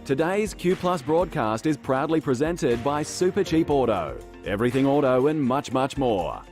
Today's Q Plus broadcast is proudly presented by Super Cheap Auto. Everything auto and much, much more.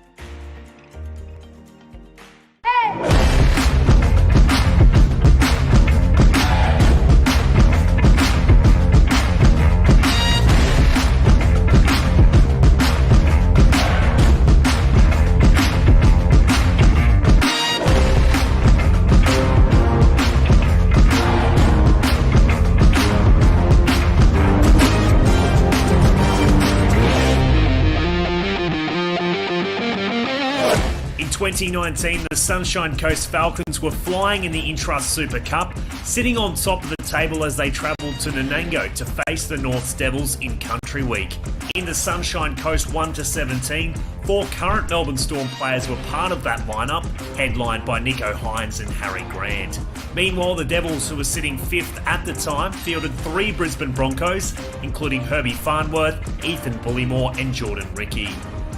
In 2019, the Sunshine Coast Falcons were flying in the Intrust Super Cup, sitting on top of the table as they travelled to Nanango to face the North's Devils in Country Week. In the Sunshine Coast 1-17, 4 current Melbourne Storm players were part of that lineup, headlined by Nico Hines and Harry Grant. Meanwhile, the Devils, who were sitting 5th at the time, fielded 3 Brisbane Broncos, including Herbie Farnworth, Ethan Bullymore and Jordan Rickey.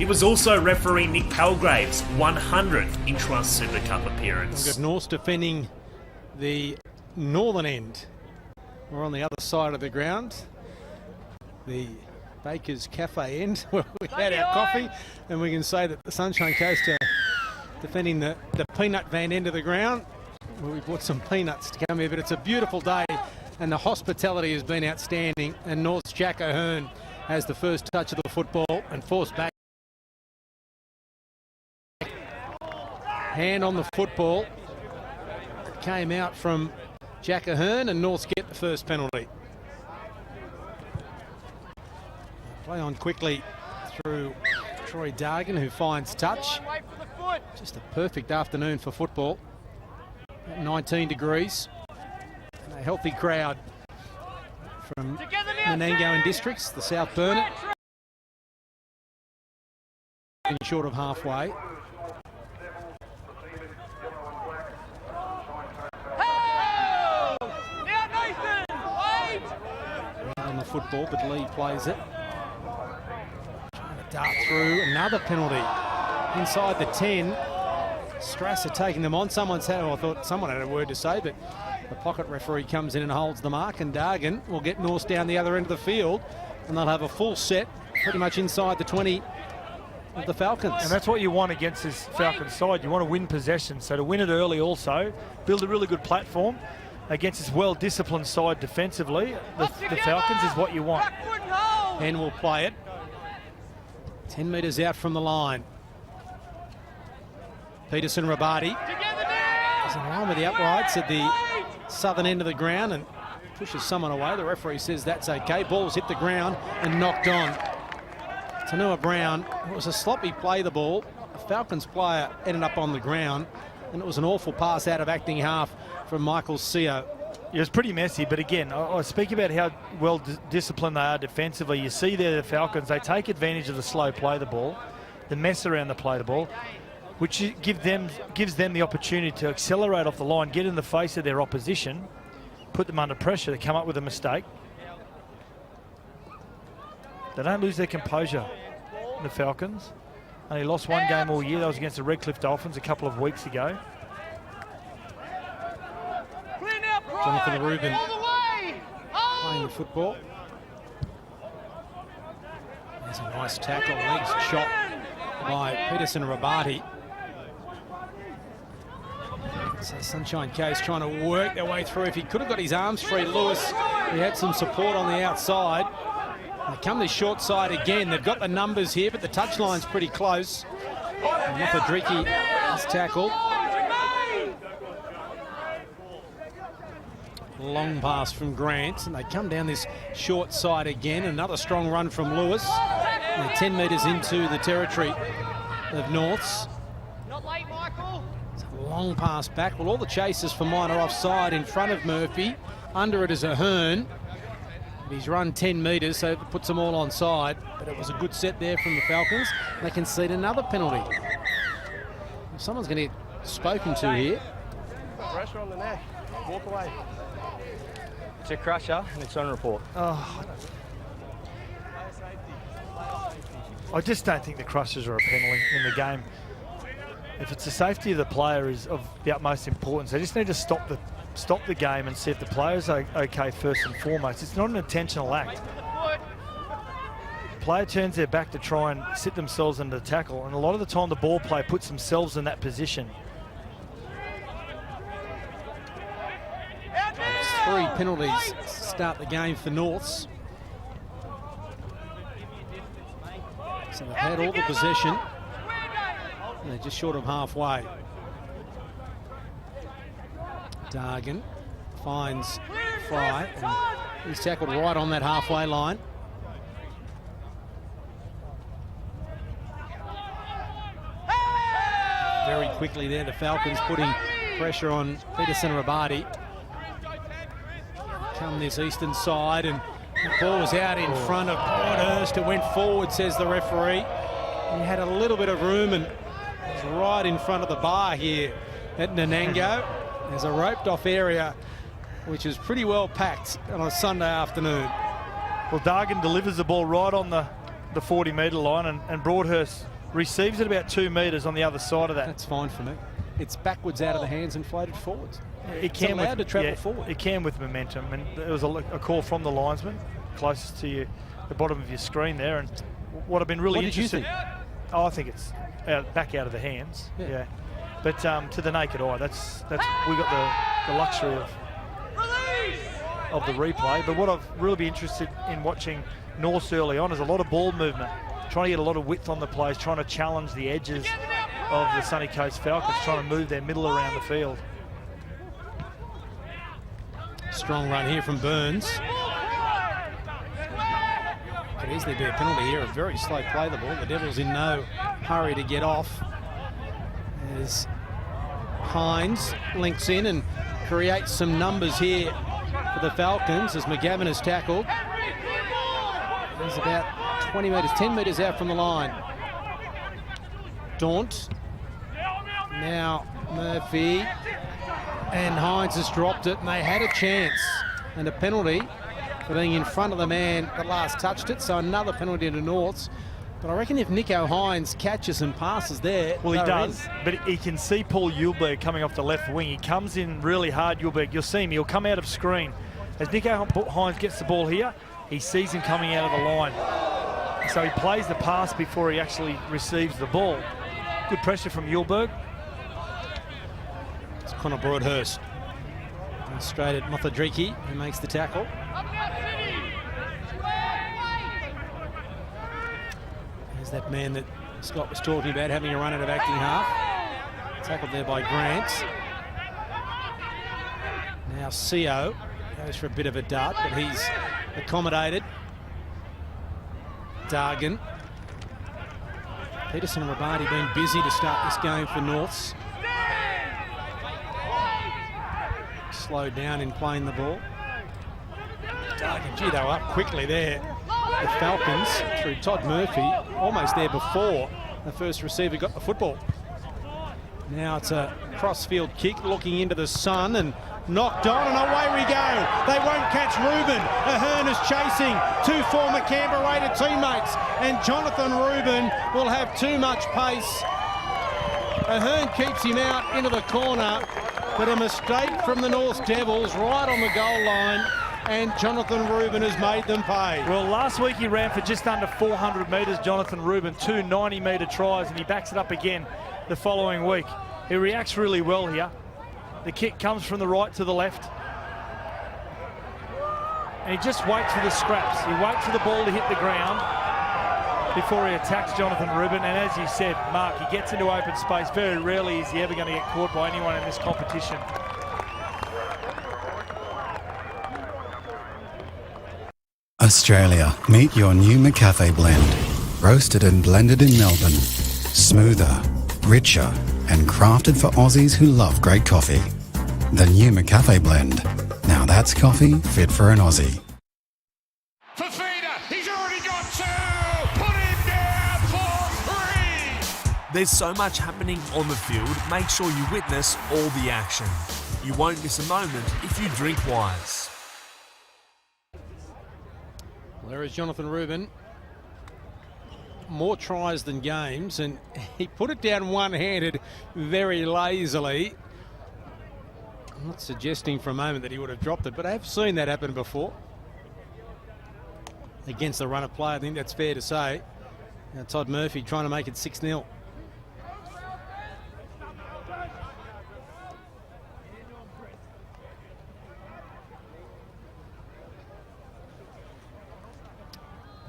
It was also referee Nick Palgrave's 100th Intrust Super Cup appearance. We've got North defending the northern end. We're on the other side of the ground, the Baker's Cafe end, where we had our coffee, and we can say that the Sunshine Coast are defending the peanut van end of the ground, where we bought some peanuts to come here. But it's a beautiful day, and the hospitality has been outstanding, and North's Jack O'Hearn has the first touch of the football and forced back. Hand on the football. It came out from Jack O'Hearn, and Norths get the first penalty. Play on quickly through Troy Dargan, who finds touch. Just a perfect afternoon for football. 19 degrees. And a healthy crowd from Nanango and districts, the South Burnett. Short of halfway. On the football, but Lee plays it. Trying to dart through. Another penalty inside the 10. Strasser taking them on. I thought someone had a word to say, but the pocket referee comes in and holds the mark, and Dargan will get North down the other end of the field, and they'll have a full set pretty much inside the 20 of the Falcons. And that's what you want against this Falcons side. You want to win possession. So to win it early also, build a really good platform against this well-disciplined side defensively. The Falcons is what you want. And will play it. 10 metres out from the line. Peterson Rabati is in line with the uprights at the southern end of the ground and pushes someone away. The referee says that's okay. Ball's hit the ground and knocked on. Tanua Brown, it was a sloppy play, the ball. A Falcons player ended up on the ground, and it was an awful pass out of acting half from Michael Seo. It was pretty messy, but again, I speak about how well disciplined they are defensively. You see there the Falcons, they take advantage of the slow play the ball, the mess around the play the ball, which gives them the opportunity to accelerate off the line, get in the face of their opposition, put them under pressure to come up with a mistake. They don't lose their composure, the Falcons. Only lost one game all year. That was against the Redcliffe Dolphins a couple of weeks ago. Jonathan Rubin playing the football. There's a nice tackle, legs shot by Peterson Rabati. So Sunshine Coast trying to work their way through. If he could have got his arms free, Lewis, he had some support on the outside. They come this short side again. They've got the numbers here, but the touchline's pretty close. And Mithadriki is tackled. Long pass from Grant, and they come down this short side again. Another strong run from Lewis. They're 10 metres into the territory of Norths. Not late, Michael. It's a long pass back. Well, all the chasers for mine are offside in front of Murphy. Under it is Ahern. He's run 10 metres, so it puts them all on side. But it was a good set there from the Falcons. They concede another penalty. Someone's going to get spoken to here. Pressure on the neck. Walk away. It's a crusher and it's on report. Oh, I just don't think the crushers are a penalty in the game. If it's the safety of the player is of the utmost importance, they just need to stop stop the game and see if the players are okay first and foremost. It's not an intentional act. Player turns their back to try and sit themselves into the tackle, and a lot of the time the ball player puts themselves in that position. 3 penalties to start the game for Norths. So they've had all the possession. They're just short of halfway. Dargan finds Fry, and he's tackled right on that halfway line. Very quickly there, the Falcons putting pressure on Peterson Rabadi. Come this eastern side, and the ball was out in front of Broadhurst. It went forward, says the referee. He had a little bit of room, and it's right in front of the bar here at Nanango. There's a roped off area which is pretty well packed on a Sunday afternoon. Well, Dargan delivers the ball right on the 40-metre line, and Broadhurst receives it about 2 metres on the other side of that. That's fine for me. It's backwards out of the hands and floated forwards. It can allowed to travel forward. It can with momentum, and there was a call from the linesman closest to you, the bottom of your screen there. And what I've been really interested. Oh, I think it's back out of the hands. Yeah. But to the naked eye, that's we got the luxury of the replay. But what I've really been interested in watching Norths early on is a lot of ball movement, trying to get a lot of width on the plays, trying to challenge the edges of the Sunny Coast Falcons, trying to move their middle around the field. Strong run here from Burns. Could easily be a penalty here. A very slow play the ball. The Devils in no hurry to get off. As Hines links in and creates some numbers here for the Falcons as McGavin is tackled. He's about 20 metres, 10 metres out from the line. Daunt. Now Murphy. And Hines has dropped it, and they had a chance. And a penalty for being in front of the man that last touched it. So another penalty to Norths. But I reckon if Nico Hines catches and passes there, well, he does. But he can see Paul Yulberg coming off the left wing. He comes in really hard, Yulberg. You'll see him. He'll come out of screen. As Nico Hines gets the ball here, he sees him coming out of the line. So he plays the pass before he actually receives the ball. Good pressure from Yulberg. It's Connor Broadhurst. And straight at Mothadriki, who makes the tackle. There's that man that Scott was talking about having a run out of acting half. Tackled there by Grant. Now CO goes for a bit of a dart, but he's accommodated. Dargan. Peterson and Rabadi being busy to start this game for Norths. Slowed down in playing the ball. Dargan, gee, they were up quickly there. The Falcons, through Todd Murphy, almost there before the first receiver got the football. Now it's a cross-field kick looking into the sun and knocked on, and away we go. They won't catch Reuben. Ahern is chasing 2 former Canberra Raider teammates, and Jonathan Reuben will have too much pace. Ahern keeps him out into the corner, but a mistake from the North Devils right on the goal line, and Jonathan Reuben has made them pay. Well, last week he ran for just under 400 metres, Jonathan Reuben, 2 90-metre tries, and he backs it up again the following week. He reacts really well here. The kick comes from the right to the left. And he just waits for the scraps. He waits for the ball to hit the ground before he attacks Jonathan Reuben. And as you said, Mark, he gets into open space. Very rarely is he ever going to get caught by anyone in this competition. Australia, meet your new McCafe blend. Roasted and blended in Melbourne. Smoother, richer, and crafted for Aussies who love great coffee. The new McCafe blend. Now that's coffee fit for an Aussie. Fafita, he's already got 2! Put him down for 3! There's so much happening on the field, make sure you witness all the action. You won't miss a moment if you drink wise. Well, there is Jonathan Reuben. More tries than games, and he put it down one-handed very lazily. I'm not suggesting for a moment that he would have dropped it, but I have seen that happen before. Against the run of play, I think that's fair to say. Now Todd Murphy trying to make it 6-0.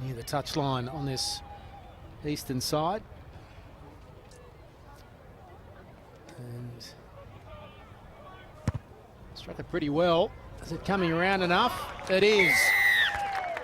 Near the touchline on this eastern side. And struck it pretty well. Is it coming around enough? It is.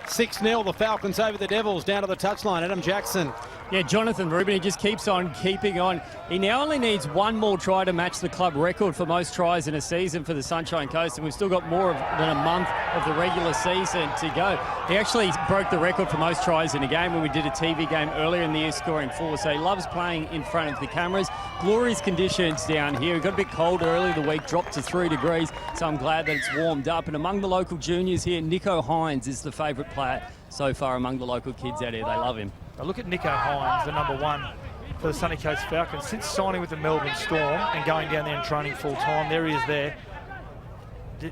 6-0, the Falcons over the Devils, down to the touchline. Adam Jackson. Yeah, Jonathan Rubin, he just keeps on keeping on. He now only needs one more try to match the club record for most tries in a season for the Sunshine Coast, and we've still got more than a month of the regular season to go. He actually broke the record for most tries in a game when we did a TV game earlier in the year, scoring 4, so he loves playing in front of the cameras. Glorious conditions down here. It got a bit cold earlier the week, dropped to 3 degrees, so I'm glad that it's warmed up. And among the local juniors here, Nico Hines is the favourite player so far among the local kids out here. They love him. Now look at Nico Hines, the number 1 for the Sunny Coast Falcons. Since signing with the Melbourne Storm and going down there and training full time, there he is there.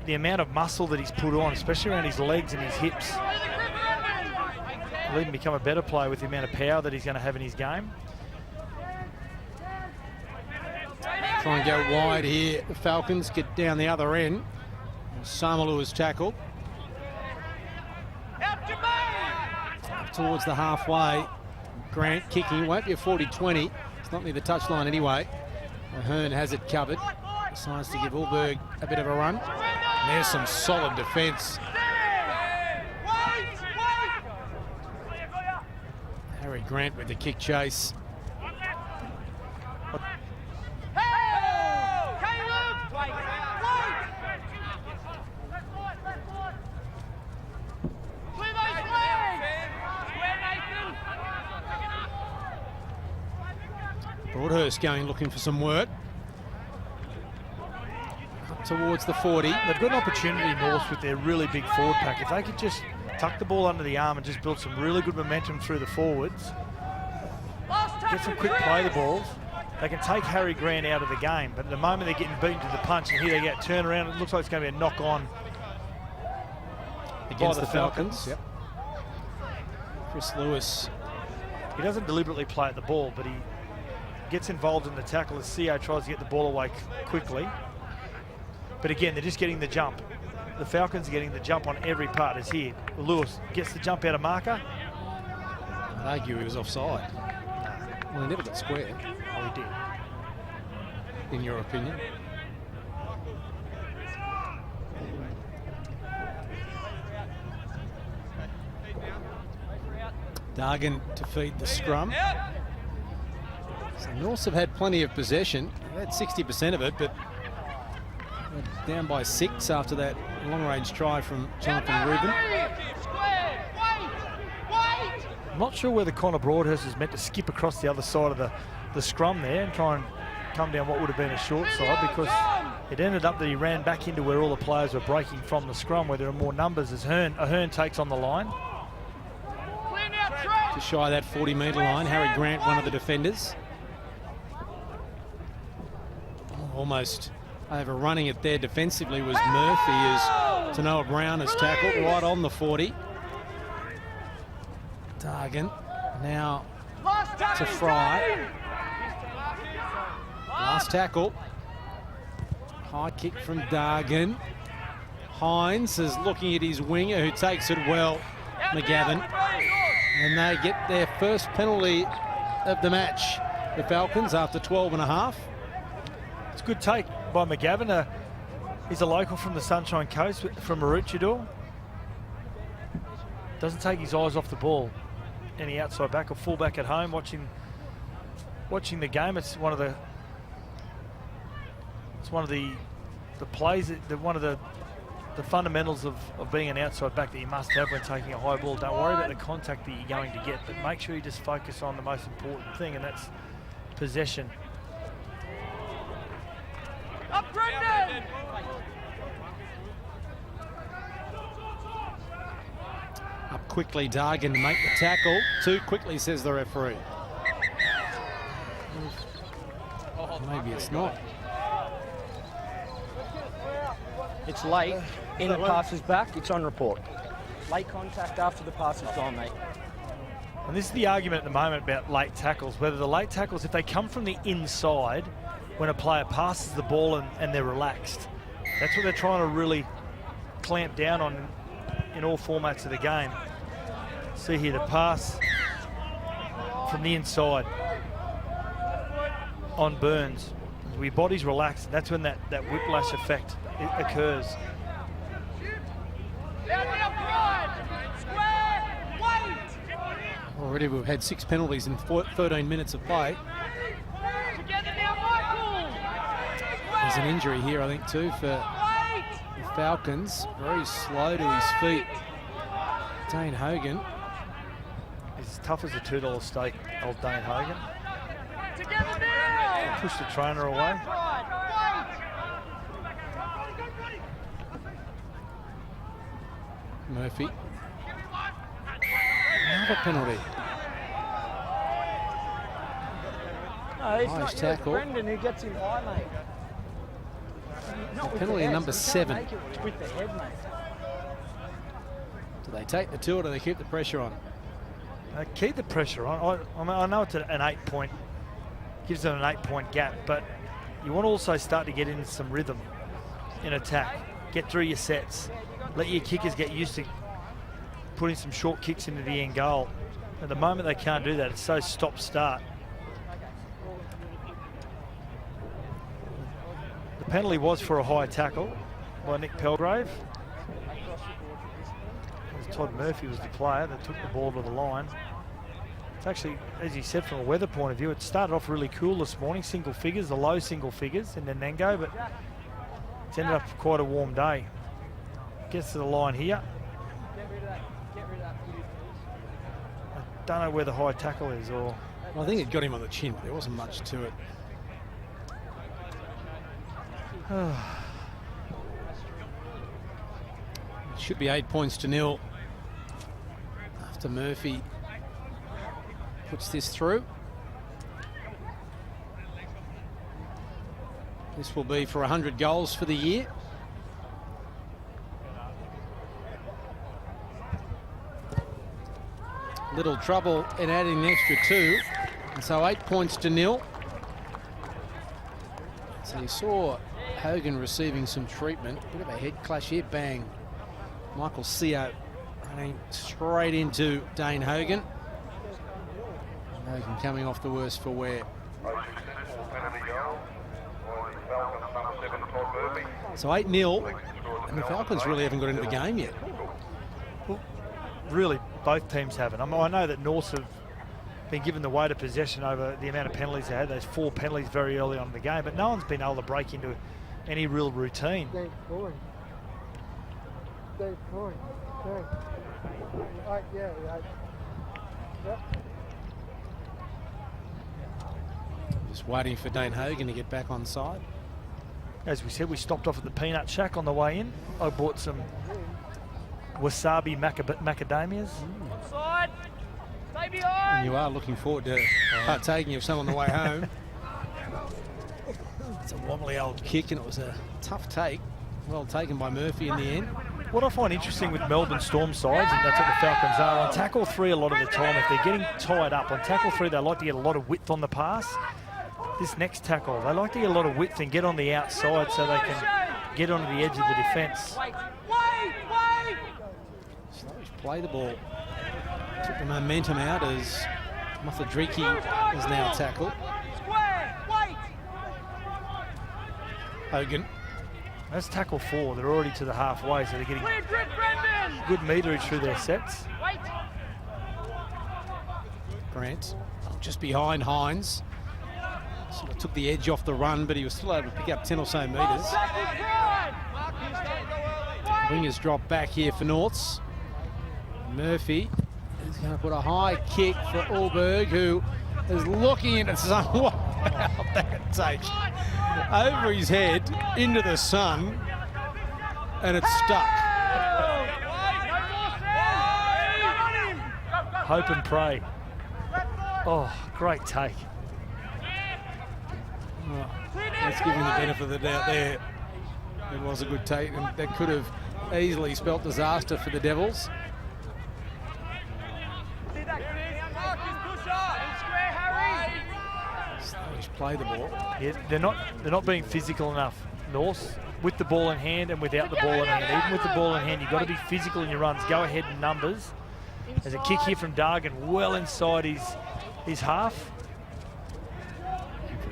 The amount of muscle that he's put on, especially around his legs and his hips, will even become a better player with the amount of power that he's going to have in his game. Try and go wide here. The Falcons get down the other end. Samalu is tackled. Up towards the halfway. Grant kicking, won't be a 40-20. It's not near the touchline anyway. Ahern has it covered. Decides to give Ulberg a bit of a run. And there's some solid defence. Harry Grant with the kick chase. Broadhurst going looking for some work. Up towards the 40. They've got an opportunity north with their really big forward pack. If they could just tuck the ball under the arm and just build some really good momentum through the forwards, get some quick play the balls, they can take Harry Grant out of the game. But at the moment they're getting beaten to the punch, and here they get turn around. It looks like it's going to be a knock on against the Falcons. Yep. Chris Lewis. He doesn't deliberately play at the ball, but he gets involved in the tackle as CO tries to get the ball away quickly. But again, they're just getting the jump. The Falcons are getting the jump on every part. Is here. Lewis gets the jump out of marker. I'd argue he was offside. Well, he never got squared. Oh, he did. In your opinion? Dargan to feed the scrum. So Norths have had plenty of possession. They've had 60% of it, but they're down by 6 after that long-range try from Jonathan Rubin. I'm not sure whether Connor Broadhurst is meant to skip across the other side of the scrum there and try and come down what would have been a short side, because it ended up that he ran back into where all the players were breaking from the scrum, where there are more numbers as Ahern takes on the line. Just shy of that 40-metre line. Harry Grant, one of the defenders. Almost overrunning it there defensively was Murphy, as Tanoa Brown has tackled right on the 40. Dargan now to Fry. Last tackle. High kick from Dargan. Hines is looking at his winger, who takes it well, McGavin. And they get their first penalty of the match, the Falcons, after 12 and a half. It's a good take by McGavin. He's a local from the Sunshine Coast, from Maroochydore. Doesn't take his eyes off the ball. Any outside back or fullback at home watching the game, it's one of the plays, one of the fundamentals of being an outside back that you must have when taking a high ball. Don't worry about the contact that you're going to get, but make sure you just focus on the most important thing, and that's possession. Up, Brendan! Up quickly, Dargan to make the tackle. Too quickly, says the referee. Maybe it's not. It's late. In the passes back, it's on report. Late contact after the pass is gone, mate. And this is the argument at the moment about late tackles, whether the late tackles, if they come from the inside, when a player passes the ball and they're relaxed, that's what they're trying to really clamp down on in all formats of the game. See here, the pass from the inside on Burns. Where your body's relaxed, that's when that whiplash effect occurs. Already we've had 6 penalties in 13 minutes of play. There's an injury here, I think, too, for the Falcons. Very slow to his feet. Dane Hogan. He's as tough as a $2 steak, old Dane Hogan. Push the trainer away. Murphy. Another penalty. No, it's Nice not tackle. Brendan who gets him high, mate. Not with Penalty the head, number so you can't 7. make it with the head, mate. Do they take the 2 or do they keep the pressure on? Keep the pressure on. I know it's an 8-point, gives them an 8-point gap, but you want to also start to get into some rhythm in attack. Get through your sets. Let your kickers get used to putting some short kicks into the end goal. At the moment they can't do that. It's so stop-start. The penalty was for a high tackle by Nick Pelgrave. Todd Murphy was the player that took the ball to the line. It's actually, as you said, from a weather point of view, it started off really cool this morning, single figures, the low single figures in Nanango, but it's ended up quite a warm day. Gets to the line here. I don't know where the high tackle is, or... Well, I think it got him on the chin, but there wasn't much to it. It should be 8-0 after Murphy puts this through. This will be for 100 goals for the year. Little trouble in adding an extra 2. And so 8-0. So you saw Hogan receiving some treatment. Bit of a head clash here, bang. Michael Seo running straight into Dane Hogan. Hogan coming off the worst for wear. So 8-0, and the Falcons really haven't got into the game yet. Well, really, both teams haven't. I know that Norths have been given the weight of possession over the amount of penalties they had. Those 4 penalties very early on in the game, but no one's been able to break into any real routine. Just waiting for Dane Hogan to get back on side. As we said, we stopped off at the Peanut Shack on the way in. I bought some wasabi macadamias. Offside. Stay behind. And you are looking forward to partaking of some on the way home. It's a wobbly old kick, and it was a tough take. Well taken by Murphy in the end. What I find interesting with Melbourne Storm sides, and that's what the Falcons are, on tackle 3 a lot of the time, if they're getting tied up, on tackle 3 they like to get a lot of width on the pass. This next tackle, they like to get a lot of width and get on the outside so they can get onto the edge of the defence. Slowish play the ball. Took the momentum out as Mafadriki is now tackled. Hogan. That's tackle 4. They're already to the halfway, so they're getting good meterage through their sets. Grant just behind Hines. Sort of took the edge off the run, but he was still able to pick up 10 or so metres. Wingers drop back here for Norths. Murphy is going to put a high kick for Alberg, who is looking into sun. What about that take? Over his head, into the sun, and it's stuck. Hope and pray. Oh, great take. Let's give him the benefit of the doubt there. It was a good take, and that could have easily spelt disaster for the Devils. Slowish play the ball. Yeah, they're not being physical enough, North, with the ball in hand and without the ball in hand. Even with the ball in hand, you've got to be physical in your runs. Go ahead in numbers. There's a kick here from Dargan, well inside his half.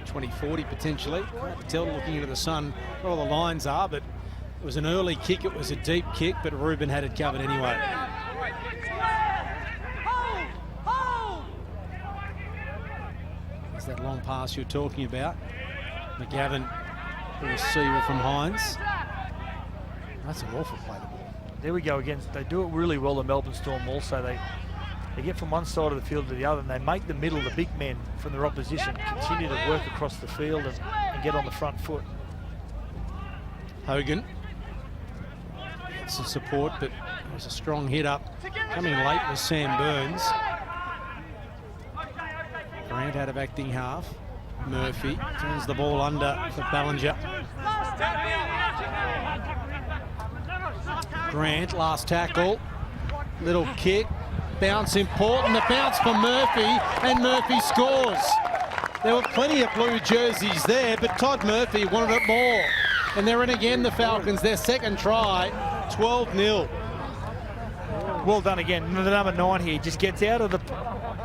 20-40 potentially. Hard to tell looking into the sun what all the lines are, but it was an early kick, it was a deep kick, but Ruben had it covered anyway. There's that long pass you're talking about. McGavin, the receiver from Hines. That's an awful play the ball. There we go again. They do it really well, the Melbourne Storm also. They get from one side of the field to the other, and they make the middle, the big men from their opposition, continue to work across the field and get on the front foot. Hogan. Some support, but it was a strong hit up. Coming late was Sam Burns. Grant out of acting half. Murphy turns the ball under for Ballinger. Grant, last tackle. Little kick. Bounce important. The bounce for Murphy, and Murphy scores. There were plenty of blue jerseys there, but Todd Murphy wanted it more. And they're in again, the Falcons. Their second try, 12-0. Well done again. The number 9 here just gets out of the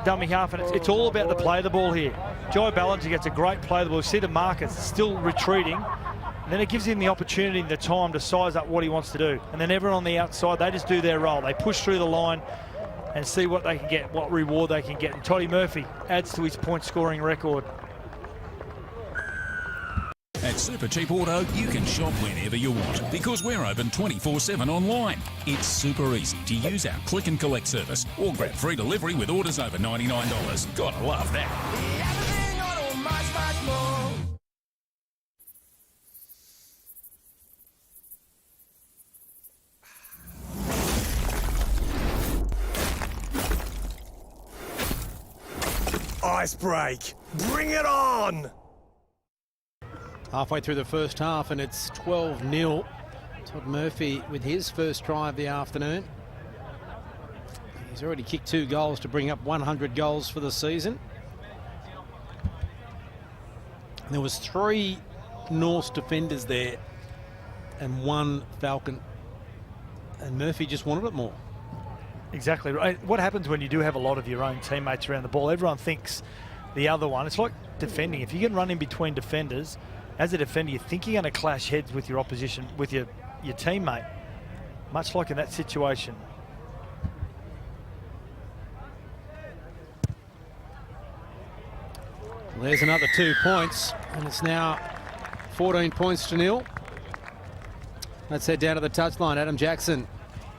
dummy half, and it's all about the play of the ball here. Joey Ballinger gets a great play of the ball. You see the Marcus still retreating. And then it gives him the opportunity and the time to size up what he wants to do. And then everyone on the outside, they just do their role. They push through the line and see what they can get, what reward they can get. And Toddy Murphy adds to his point-scoring record. At Super Cheap Auto, you can shop whenever you want because we're open 24/7 online. It's super easy to use our click and collect service or grab free delivery with orders over $99. Gotta love that. Ice break. Bring it on! Halfway through the first half, and it's 12-0. Todd Murphy with his first try of the afternoon. He's already kicked 2 goals to bring up 100 goals for the season. And there was 3 Norse defenders there and 1 Falcon. And Murphy just wanted it more. Exactly right. What happens when you do have a lot of your own teammates around the ball? Everyone thinks the other one. It's like defending. If you can run in between defenders, as a defender, you think you're going to clash heads with your opposition, with your teammate, much like in that situation. Well, there's another 2 points, and it's now 14 points to 0. Let's head down to the touchline. Adam Jackson.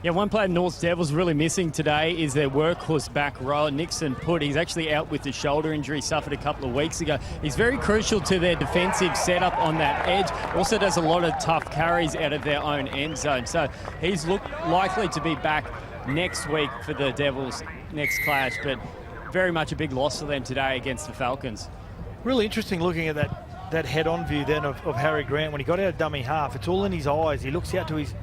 Yeah, one player North's Devils really missing today is their workhorse back row, Nixon Putt. He's actually out with the shoulder injury suffered a couple of weeks ago. He's very crucial to their defensive setup on that edge. Also does a lot of tough carries out of their own end zone. So he's likely to be back next week for the Devils' next clash, but very much a big loss for them today against the Falcons. Really interesting looking at that head-on view then of Harry Grant when he got out of dummy half. It's all in his eyes. He looks out to his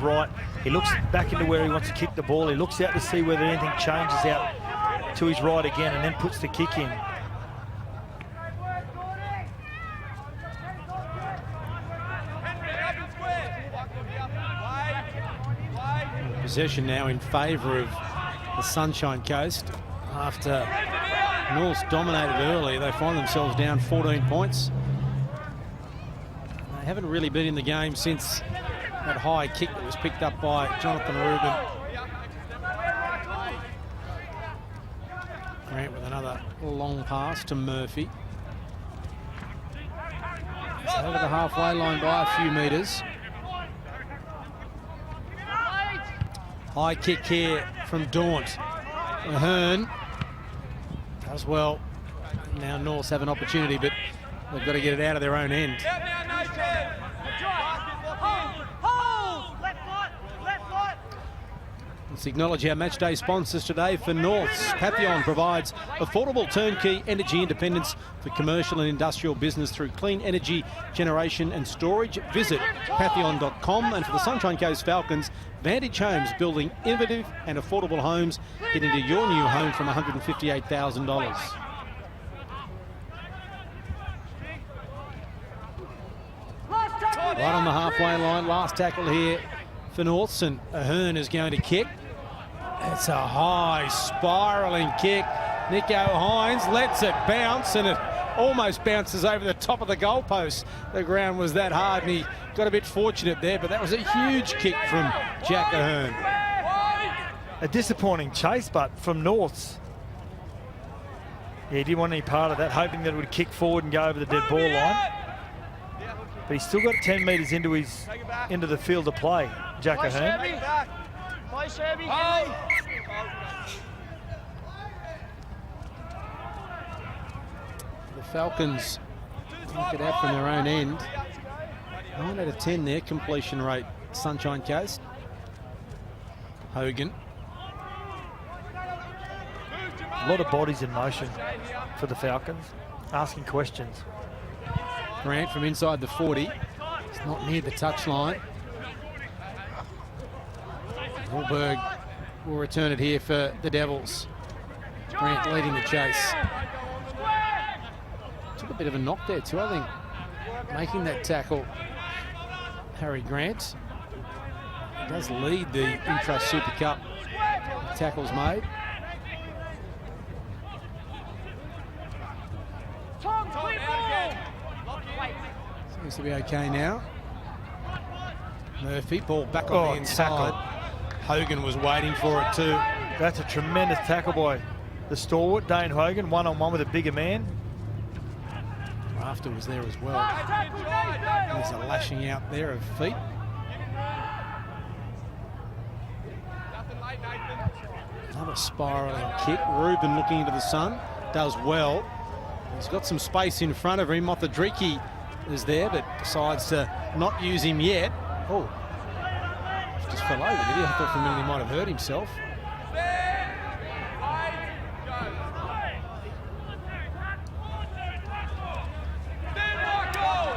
right. He looks back into where he wants to kick the ball. He looks out to see whether anything changes out to his right again and then puts the kick in. Possession now in favour of the Sunshine Coast. After North dominated early, they find themselves down 14 points. They haven't really been in the game since that high kick that was picked up by Jonathan Rubin. Grant with another long pass to Murphy. It's over the halfway line by a few metres. High kick here from Daunt. Ahern does well. Now Norths have an opportunity, but they've got to get it out of their own end. Let's acknowledge our matchday sponsors today. For Norths, Papillon provides affordable turnkey energy independence for commercial and industrial business through clean energy generation and storage. Visit papillon.com. And for the Sunshine Coast Falcons, Vantage Homes, building innovative and affordable homes. Get into your new home from $158,000. Right on the halfway line, last tackle here for Norths, and Ahern is going to kick. It's a high spiralling kick. Nico Hines lets it bounce, and it almost bounces over the top of the goalpost. The ground was that hard, and he got a bit fortunate there, but that was a huge kick from Jack Ahern. A disappointing chase, but from Norths. Yeah, he didn't want any part of that, hoping that it would kick forward and go over the dead ball line. But he's still got 10 metres into the field of play, Jack Ahern. The Falcons knock it out from their own end. 9 out of 10 there, completion rate, Sunshine Coast. Hogan. A lot of bodies in motion for the Falcons, asking questions. Grant from inside the 40. It's not near the touchline. Wahlberg will return it here for the Devils. Grant leading the chase. Took a bit of a knock there too, I think, making that tackle. Harry Grant. He does lead the Intrust Super Cup tackles made. Seems to be okay now. Murphy, ball back on the inside. Tackle. Hogan was waiting for it too. That's a tremendous tackle by the stalwart, Dane Hogan, one-on-one with a bigger man. Rafter was there as well. There's a lashing out there of feet. Another spiralling kick. Ruben looking into the sun, does well. He's got some space in front of him. Mothadriki is there, but decides to not use him yet. Oh, just fell over, did he? I thought for a minute he might have hurt himself.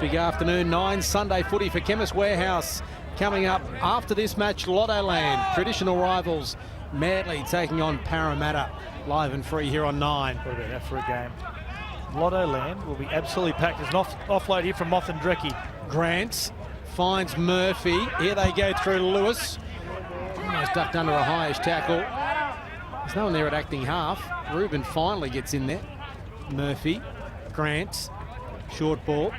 Big afternoon, 9 Sunday footy for Chemist Warehouse. Coming up after this match, Lottoland, traditional rivals, Manly taking on Parramatta. Live and free here on 9. What about that for a game? Lottoland will be absolutely packed. There's an offload here from Mothadriki. Grant finds Murphy. Here they go through Lewis. Almost ducked under a highish tackle. There's no one there at acting half. Ruben finally gets in there. Murphy, Grant, short ball.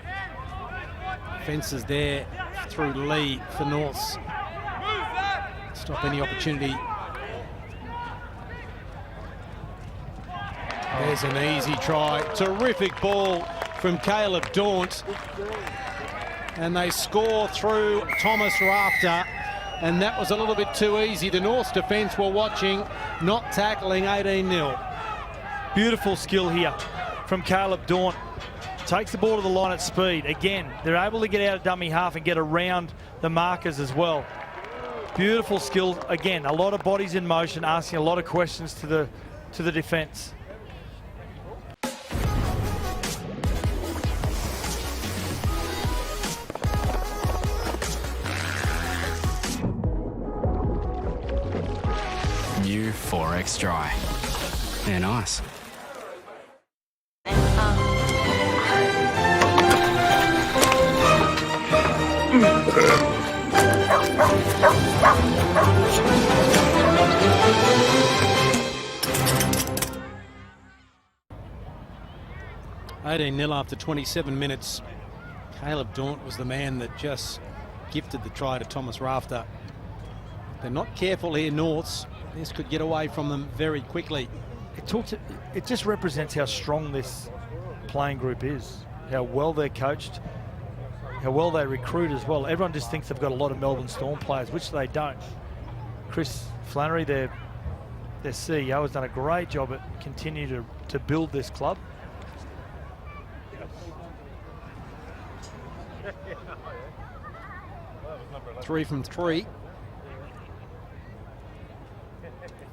Fences there through Lee for Norths. Stop any opportunity. There's an easy try. Terrific ball from Caleb Daunt. And they score through Thomas Rafter. And that was a little bit too easy. The North's defence were watching, not tackling. 18-0. Beautiful skill here from Caleb Daunt. Takes the ball to the line at speed. Again, they're able to get out of dummy half and get around the markers as well. Beautiful skill. Again, a lot of bodies in motion, asking a lot of questions to the defence. New 4X Dry. They're nice. $18-0 after 27 minutes. Caleb Daunt was the man that just gifted the try to Thomas Rafter. They're not careful here, Norths. This could get away from them very quickly. It just represents how strong this playing group is, how well they're coached, how well they recruit as well. Everyone just thinks they've got a lot of Melbourne Storm players, which they don't. Chris Flannery, their CEO, has done a great job at continuing to build this club. Three from three.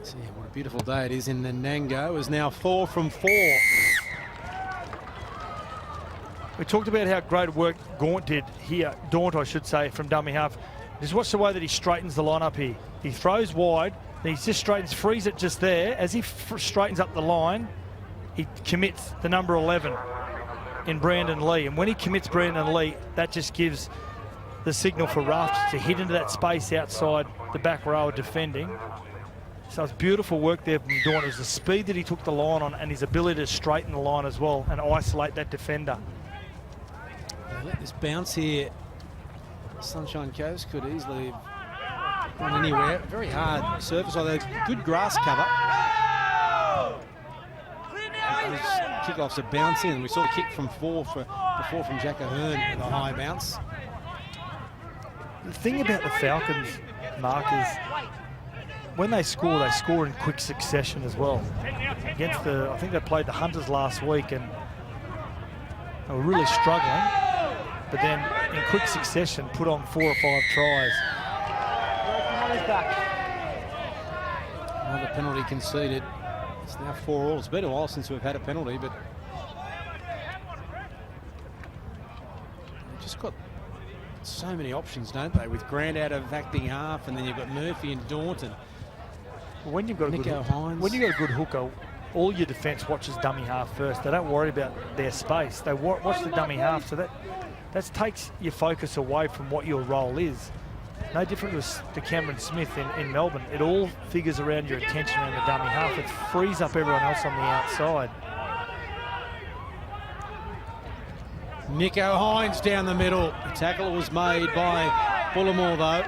See what a beautiful day it is in Nanango. Is now 4 from 4. We talked about how great work Daunt did here. Daunt, I should say, from dummy half. Just watch the way that he straightens the line up here. He throws wide, then he just straightens, frees it just there. As he straightens up the line, he commits the number 11 in Brandon Lee. And when he commits Brandon Lee, that just gives the signal for Rafter to hit into that space outside the back row defending. So it's beautiful work there from Daunt. It was the speed that he took the line on and his ability to straighten the line as well and isolate that defender. They let this bounce here. Sunshine Coast could easily have gone anywhere. Very hard surface, although good grass cover. Those kickoffs are bouncing, and we saw the kick from before from Jack Ahern with a high bounce. The thing about the Falcons, Mark, is when they score in quick succession as well. Against I think they played the Hunters last week and they were really struggling, but then in quick succession put on 4 or 5 tries. Another penalty conceded. It's now 4-4. It's been a while since we've had a penalty, but they've just got so many options, don't they? With Grant out of acting half, and then you've got Murphy and Daunt, and when you've got a good hooker, all your defence watches dummy half first. They don't worry about their space. They watch the dummy half, so that takes your focus away from what your role is. No different to Cameron Smith in Melbourne. It all figures around your attention around the dummy half. It frees up everyone else on the outside. Nico Hines down the middle. The tackle was made by Bullimore, though.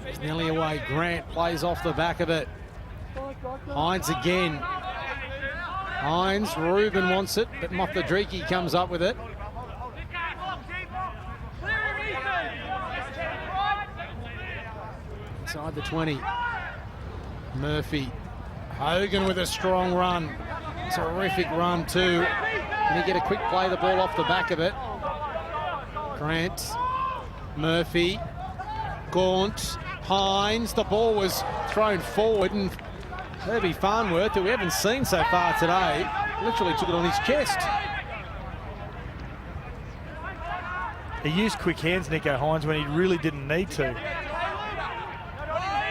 It's nearly away. Grant plays off the back of it. Hines again. Hines, Reuben wants it, but Mothadriki comes up with it. Inside the 20. Murphy. Hogan with a strong run. Terrific run too. Can he get a quick play the ball off the back of it? Grant. Murphy. Gaunt. Hines. The ball was thrown forward, and Herbie Farnworth, who we haven't seen so far today, literally took it on his chest. He used quick hands, Nico Hines, when he really didn't need to.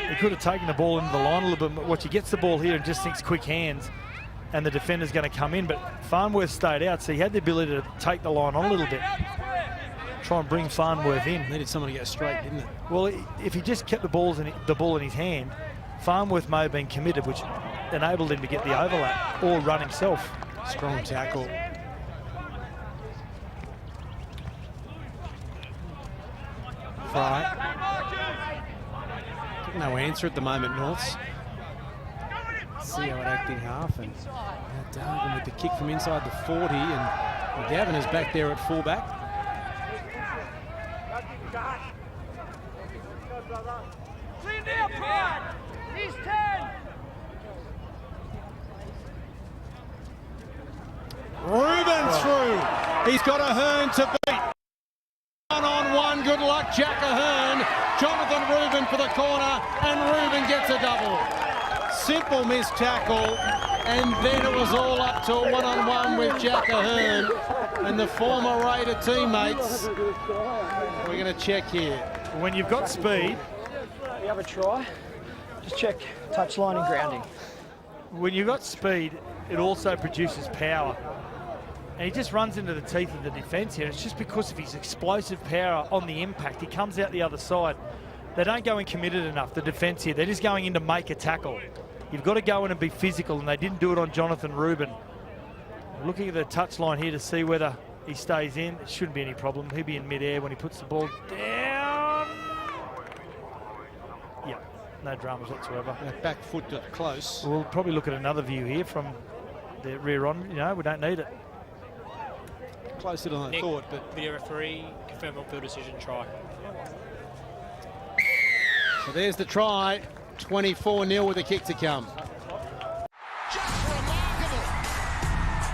He could have taken the ball into the line a little bit. What he gets the ball here and just thinks quick hands, and the defender's going to come in. But Farnworth stayed out, so he had the ability to take the line on a little bit. Try and bring Farnworth in. Needed someone to go straight, didn't it? Well, if he just kept the ball in his hand, Farnworth may have been committed, which enabled him to get the overlap or run himself. Strong tackle. Fry. No answer at the moment, Norths. CEO at acting half, and Darwin with the kick from inside the 40, and Gavin is back there at fullback. Clean down, Pride. He's 10. Reuben through. He's got Ahern to beat. One-on-one, good luck, Jack Ahern. Jonathan Reuben for the corner, and Reuben gets a double. Simple missed tackle, and then it was all up to a one-on-one with Jack Ahern and the former Raider teammates. We're going to check here. When you've got speed, You have a try, just check touchline and grounding. when you've got speed, it also produces power. And he just runs into the teeth of the defence here. It's just because of his explosive power on the impact. He comes out the other side. They don't go in committed enough, the defence here. They're just going in to make a tackle. You've got to go in and be physical, and they didn't do it on Jonathan Reuben. Looking at the touchline here to see whether he stays in. It shouldn't be any problem. He'll be in mid-air when he puts the ball down. Yeah, no dramas whatsoever. That back foot close. We'll probably look at another view here from the rear on. You know, we don't need it. Closer than I thought, but video referee confirmed on-field decision try. So there's the try. 24-0 with a kick to come. Just remarkable.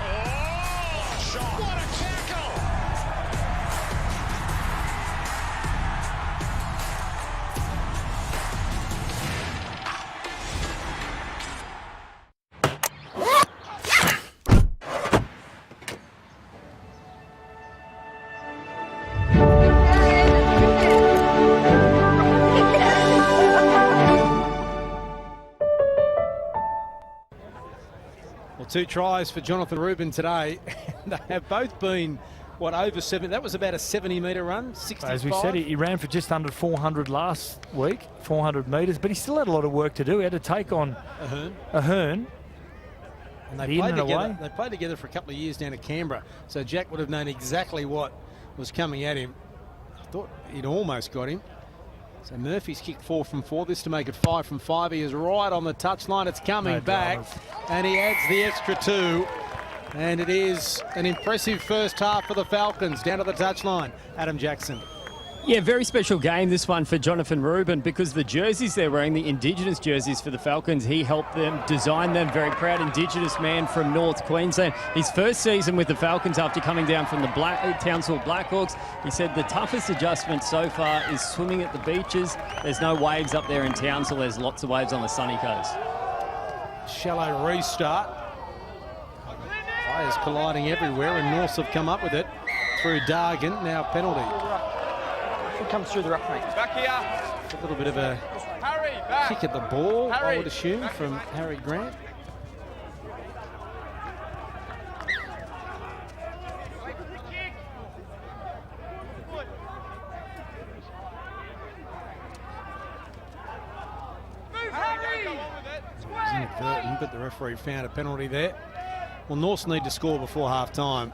Oh, shot. What a tackle. Well, 2 tries for Jonathan Rubin today. They have both been, over 70. That was about a 70-metre run, 65. As we said, he ran for just under 400 last week, 400 metres, but he still had a lot of work to do. He had to take on Ahern. And they played together for a couple of years down at Canberra, so Jack would have known exactly what was coming at him. I thought he'd almost got him. So Murphy's kicked 4 from 4, this to make it 5 from 5. He is right on the touchline. It's coming back, and he adds the extra 2. And it is an impressive first half for the Falcons. Down to the touchline, Adam Jackson. Yeah, very special game, this one for Jonathan Rubin, because the jerseys they're wearing, the Indigenous jerseys for the Falcons, he helped them design them. Very proud Indigenous man from North Queensland. His first season with the Falcons after coming down from the Townsville Blackhawks. He said the toughest adjustment so far is swimming at the beaches. There's no waves up there in Townsville. There's lots of waves on the sunny coast. Shallow restart. Players colliding everywhere, and Norths have come up with it through Dargan. Now penalty. It comes through the ruck, mate. Back here. It's a little bit of a kick at the ball, I would assume, from Harry Grant. It was inadvertent, but the referee found a penalty there. Well, Norths need to score before half-time,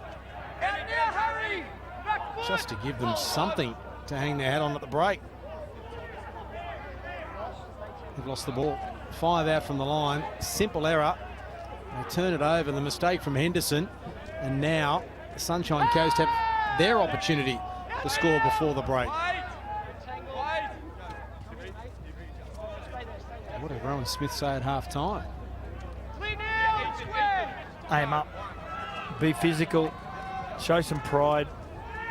just to give them something to hang their hat on at the break. They've lost the ball. 5 out from the line. Simple error. They turn it over. The mistake from Henderson. And now the Sunshine Coast have their opportunity to score before the break. What did Rowan Smith say at half-time? Aim up. Be physical. Show some pride.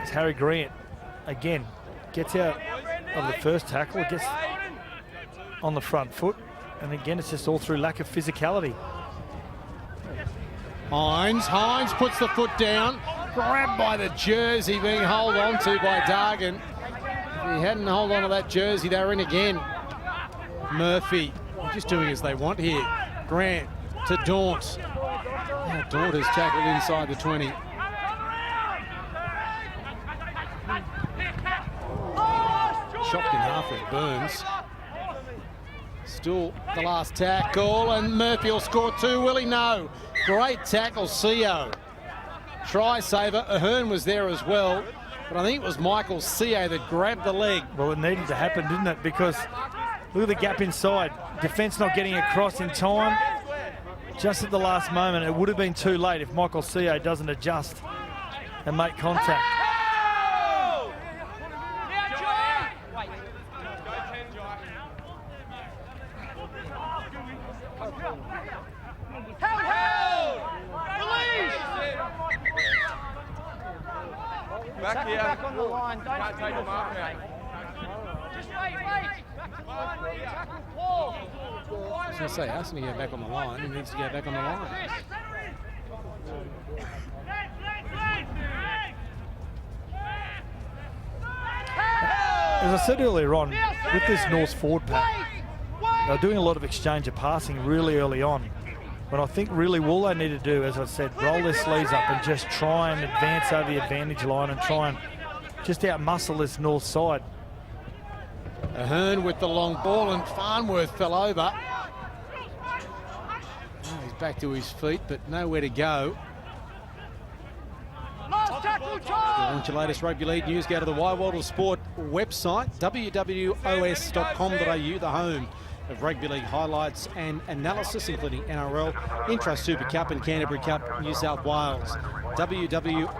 It's Harry Grant. Again, gets out of the first tackle, gets on the front foot, and again it's just all through lack of physicality. Hines puts the foot down, grabbed by the jersey, being held on to by Dargan. If he hadn't held on to that jersey, they were in again. Murphy just doing as they want here. Grant to Daunt. Now Daunt has tackled inside the 20. Chopped in half with Burns. Still the last tackle, and Murphy will score 2, will he? No. Great tackle, Seo. Try saver. Ahern was there as well, but I think it was Michael Seo that grabbed the leg. Well, it needed to happen, didn't it? Because look at the gap inside. Defence not getting across in time. Just at the last moment, it would have been too late if Michael Seo doesn't adjust and make contact. Back here. Back on the line. Don't take a mark, mate. Just wait. Back on the line. Ready, tackle, Paul. I was going to say, asking to get back on the line. He needs to get back on the line. As I said earlier on, with this Norths forward pack, they're doing a lot of exchange of passing really early on. But I think really all they need to do, as I said, roll their sleeves up and just try and advance over the advantage line and try and just out-muscle this North side. Ahern with the long ball, and Farnworth fell over. He's back to his feet, but nowhere to go. To launch your latest rugby league news, go to the Wide World of Sport website, wwos.com.au, the home of rugby league highlights and analysis, including NRL, Intrust Super Cup and Canterbury Cup, New South Wales. wwos.com.au.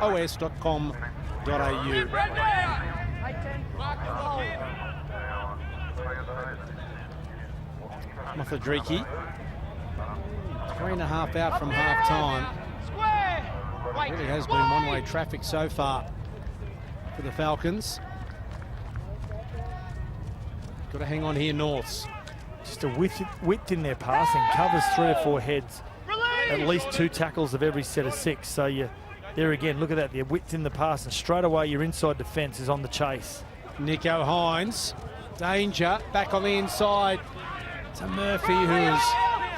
Mothadriki, 3.5 out from half time. It really has been one-way traffic so far for the Falcons. Got to hang on here, Norths. Just a width in their passing, covers 3 or 4 heads, at least 2 tackles of every set of 6. So you there again, look at that, the width in the pass, and straight away your inside defence is on the chase. Nico Hines, danger, back on the inside to Murphy, who has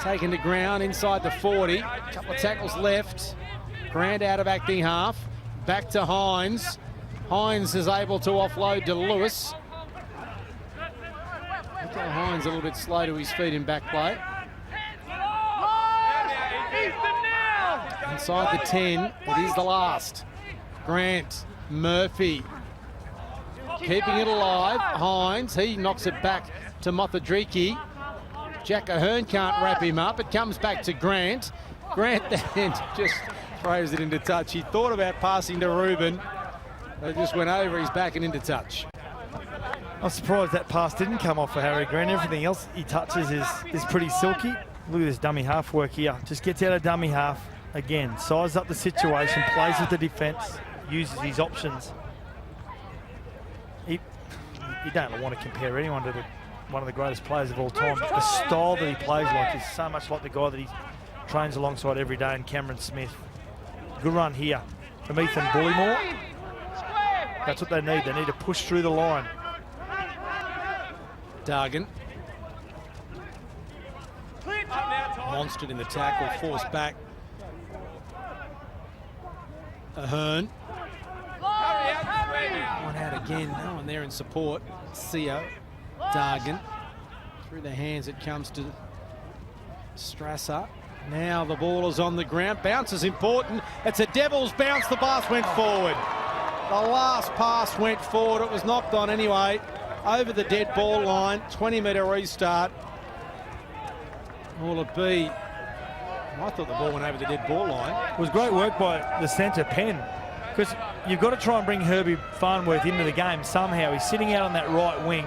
taken to ground inside the 40. A couple of tackles left. Grant out of acting half. Back to Hines. Hines is able to offload to Lewis. Hines a little bit slow to his feet in back play. Inside the 10, it is the last. Grant, Murphy, keeping it alive. Hines, he knocks it back to Mothadriki. Jack Ahern can't wrap him up. It comes back to Grant. Grant then just throws it into touch. He thought about passing to Ruben. They just went over his back and into touch. I'm surprised that pass didn't come off for Harry Grant. Everything else he touches is pretty silky. Look at this dummy half work here. Just gets out of dummy half. Again, sizes up the situation, plays with the defence, uses his options. You don't want to compare anyone to one of the greatest players of all time. The style that he plays like is so much like the guy that he trains alongside every day in Cameron Smith. Good run here from Ethan Bullymore. That's what they need. They need to push through the line. Dargan. Monstered in the tackle, forced back. Ahern. One out again, no one there in support. Seo. Dargan. Through the hands it comes to Strasser. Now the ball is on the ground. Bounce is important. It's a Devils bounce. The pass went forward. The last pass went forward. It was knocked on anyway. Over the dead ball line. 20-metre restart. Will it be? I thought the ball went over the dead ball line. It was great work by the centre, Penn, because you've got to try and bring Herbie Farnworth into the game somehow. He's sitting out on that right wing.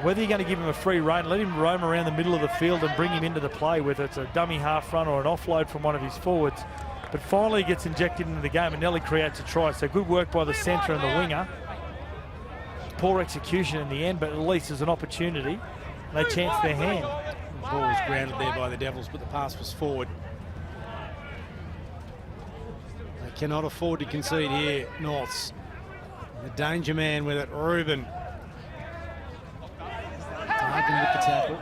Whether you're going to give him a free rein, let him roam around the middle of the field and bring him into the play, whether it's a dummy half run or an offload from one of his forwards. But finally he gets injected into the game and nearly creates a try. So good work by the centre and the winger. Poor execution in the end, but at least there's an opportunity. They chance their hand. The ball was grounded there by the Devils, but the pass was forward. They cannot afford to concede here, Norths. The danger man with it, Ruben. Dargan with the tackle.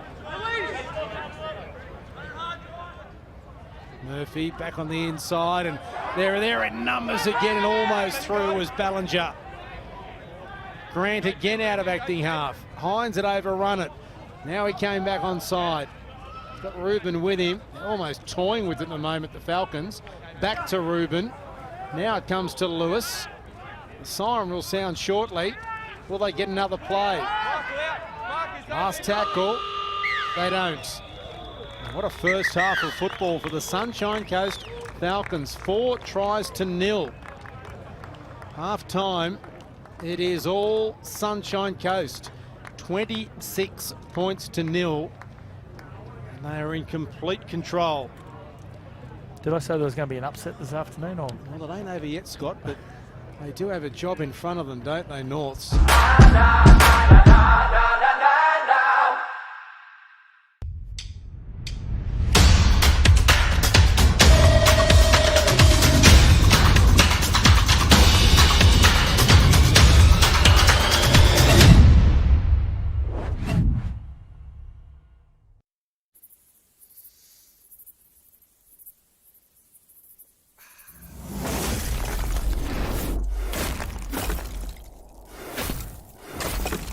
Murphy back on the inside, and they're there in numbers again, and almost through was Ballinger. Grant again out of acting half. Hines had overrun it. Now he came back onside. Got Ruben with him. They're almost toying with it at the moment, the Falcons. Back to Ruben. Now it comes to Lewis. The siren will sound shortly. Will they get another play? Last tackle. They don't. What a first half of football for the Sunshine Coast Falcons. 4-0. Half time. It is all Sunshine Coast. 26 points to nil. And they are in complete control. Did I say there was going to be an upset this afternoon? Or? Well, it ain't over yet, Scott, but they do have a job in front of them, don't they, Norths?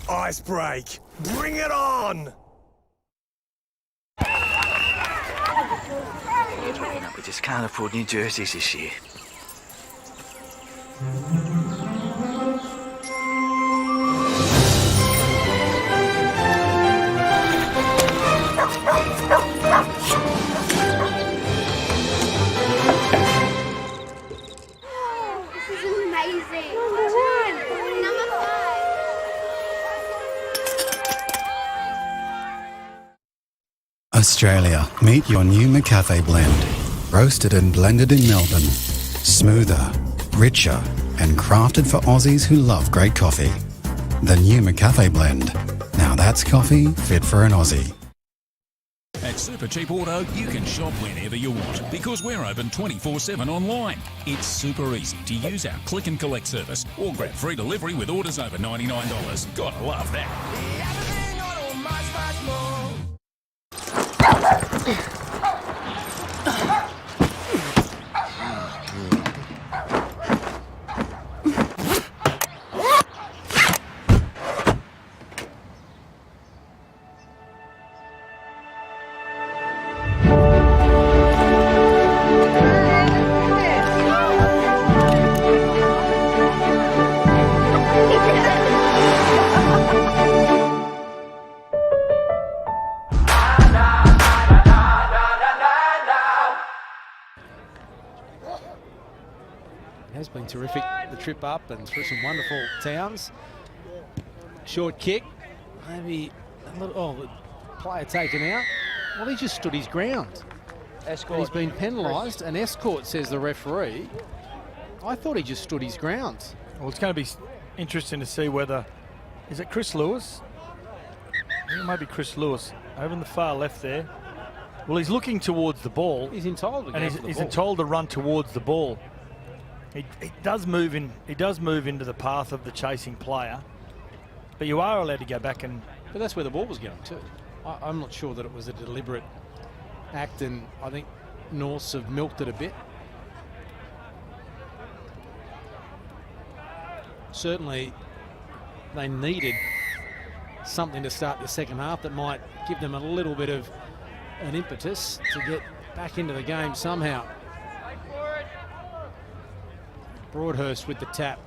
Ice break. Bring it on! We just can't afford new jerseys this year. This is amazing. Number 5. Australia, meet your new McCafe blend. Roasted and blended in Melbourne. Smoother, richer, and crafted for Aussies who love great coffee. The new McCafe blend. Now that's coffee fit for an Aussie. At Super Cheap Auto, you can shop whenever you want because we're open 24/7 online. It's super easy to use our click and collect service or grab free delivery with orders over $99. Gotta love that. It has been terrific, the trip up and through some wonderful towns. Short kick, maybe a little, oh, the player taken out. Well, he just stood his ground. Escort. He's been penalised. An escort, says the referee. I thought he just stood his ground. Well, it's going to be interesting to see whether, is it Chris Lewis? I think it might be Chris Lewis over in the far left there. Well, he's looking towards the ball. He's entitled to he's entitled to run towards the ball. He does move in. He does move into the path of the chasing player, but you are allowed to go back and. But that's where the ball was going too. I'm not sure that it was a deliberate act, and I think Norths have milked it a bit. Certainly, they needed something to start the second half that might give them a little bit of an impetus to get back into the game somehow. Broadhurst with the tap.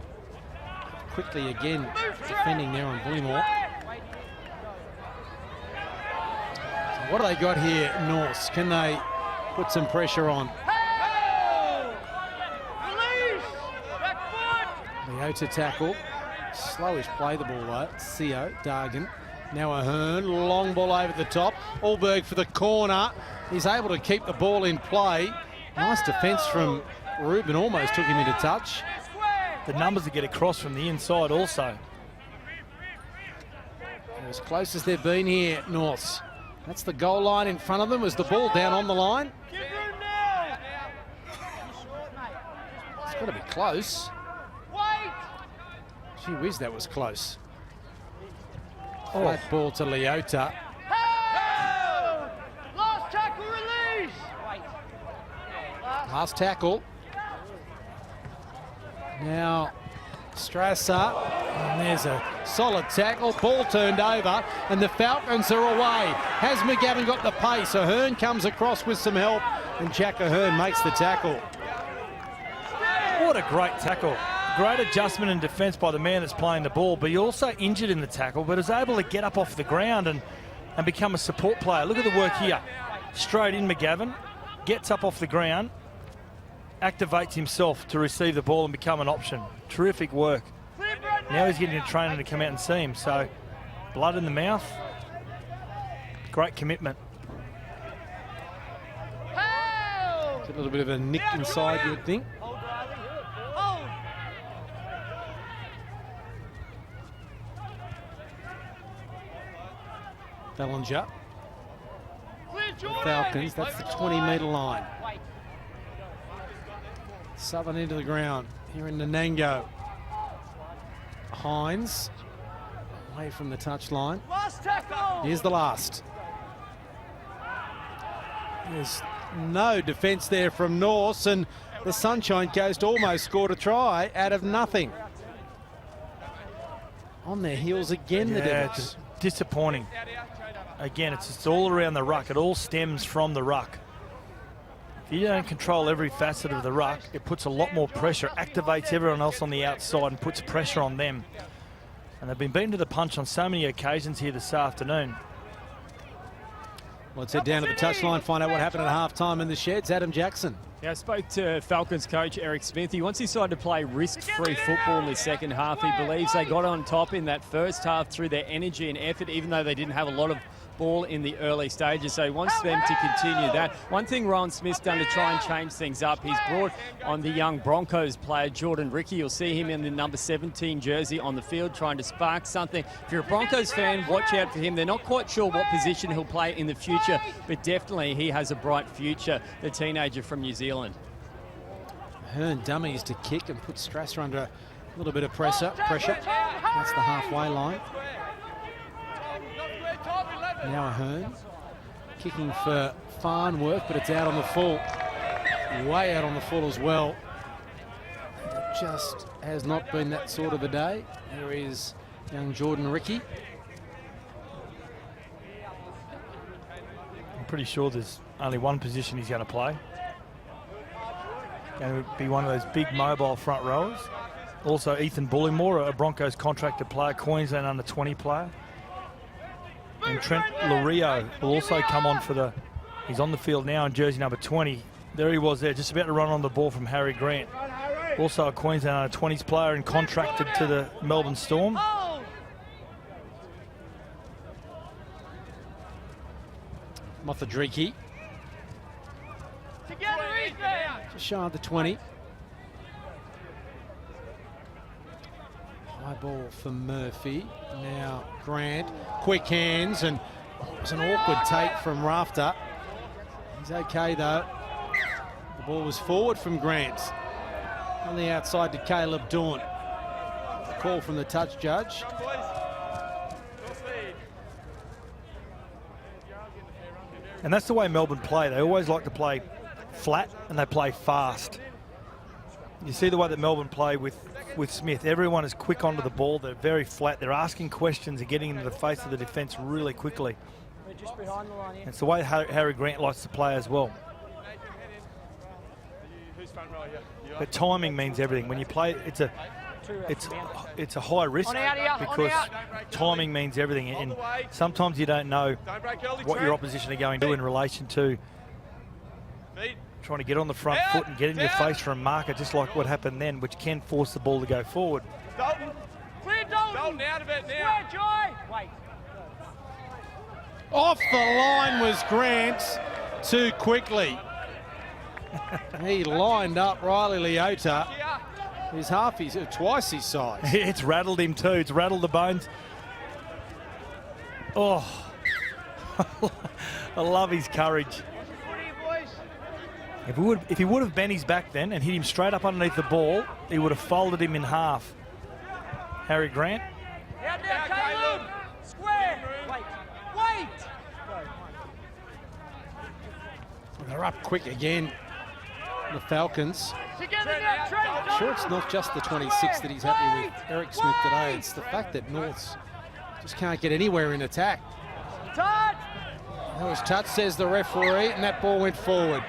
Quickly again, defending there on Bullymore. So what do they got here, Norths? Can they put some pressure on? Leota tackle. Slowish play the ball though. Theo, Dargan. Now Ahern, long ball over the top. Allberg for the corner. He's able to keep the ball in play. Nice defence from Ruben, almost took him into touch. The numbers to get across from the inside also. They're as close as they've been here, Norths. That's the goal line in front of them. Was the ball down on the line? It's got to be close. Gee whiz, that was close. Flat ball to Leota. Last tackle release. Last tackle. Now Strasser, and there's a solid tackle. Ball turned over, and the Falcons are away. Has McGavin got the pace? Ahern comes across with some help, and Jack Ahern makes the tackle. What a great tackle. Great adjustment and defence by the man that's playing the ball, but he also injured in the tackle, but is able to get up off the ground and become a support player. Look at the work here. Straight in McGavin, gets up off the ground, activates himself to receive the ball and become an option. Terrific work. Now he's getting a trainer to come out and see him, so blood in the mouth. Great commitment. It's a little bit of a nick inside, you would think. Bellinger. The Falcons, that's the 20-metre line. Southern into the ground here in Nanango. Hines away from the touchline. Here's the last. There's no defence there from Norths, and the Sunshine Coast almost scored a try out of nothing. On their heels again, the Devils. Disappointing. Again, it's all around the ruck. It all stems from the ruck. If you don't control every facet of the ruck, it puts a lot more pressure, activates everyone else on the outside and puts pressure on them. And they've been beaten to the punch on so many occasions here this afternoon. Let's head down to the touchline, find out what happened at half-time in the sheds. Adam Jackson. Yeah, I spoke to Falcons coach Eric Smith. He wants his side to play risk-free football in the second half. He believes they got on top in that first half through their energy and effort, even though they didn't have a lot of ball in the early stages, so he wants them to continue that. One thing Rowan Smith's done to try and change things up, he's brought on the young Broncos player Jordan Ricky. You'll see him in the number 17 jersey on the field trying to spark something. If you're a Broncos fan, watch out for him. They're not quite sure what position he'll play in the future, but definitely he has a bright future, the teenager from New Zealand. Ahern dummies to kick and put Strasser under a little bit of pressure. That's the halfway line. Now Ahern kicking for Farnworth, but it's out on the full. Way out on the full as well. It just has not been that sort of a day. There is young Jordan Ricky. I'm pretty sure there's only one position he's going to play. Going to be one of those big mobile front rowers. Also Ethan Bullymore, a Broncos contracted player, Queensland under 20 player. And Trent Lorio will also come on for the... He's on the field now in jersey number 20. There he was there, just about to run on the ball from Harry Grant. Also a Queensland under-20s player and contracted to the Melbourne Storm. Mothadriki. Just shy of the 20. High ball for Murphy. Now Grant. Quick hands, and it was an awkward take from Rafter. He's okay though. The ball was forward from Grant. On the outside to Caleb Dawn. Call from the touch judge. And that's the way Melbourne play. They always like to play flat and they play fast. You see the way that Melbourne play with Smith. Everyone is quick onto the ball. They're very flat. They're asking questions and getting into the face of the defence really quickly. Just behind the line, It's the way Harry Grant likes to play as well. But timing means everything. When you play, it's a high risk because timing means everything. And sometimes you don't know what your opposition are going to do in relation to trying to get on the front foot and get in your face for a marker, just like what happened then, which can force the ball to go forward. Dalton. Clear Dalton. Dalton out of it now. Square, Joy. Wait. Off the line was Grant too quickly. He lined up Riley Leota. He's twice his size. It's rattled him too. It's rattled the bones. Oh, I love his courage. If he would have bent his back then and hit him straight up underneath the ball, he would have folded him in half. Harry Grant. Out there, Caleb. Square. Wait. They're up quick again, the Falcons. I'm sure it's not just the 26 that he's happy with Eric Smith today. It's the fact that Norths just can't get anywhere in attack. Touch. That was touch, says the referee, and that ball went forward.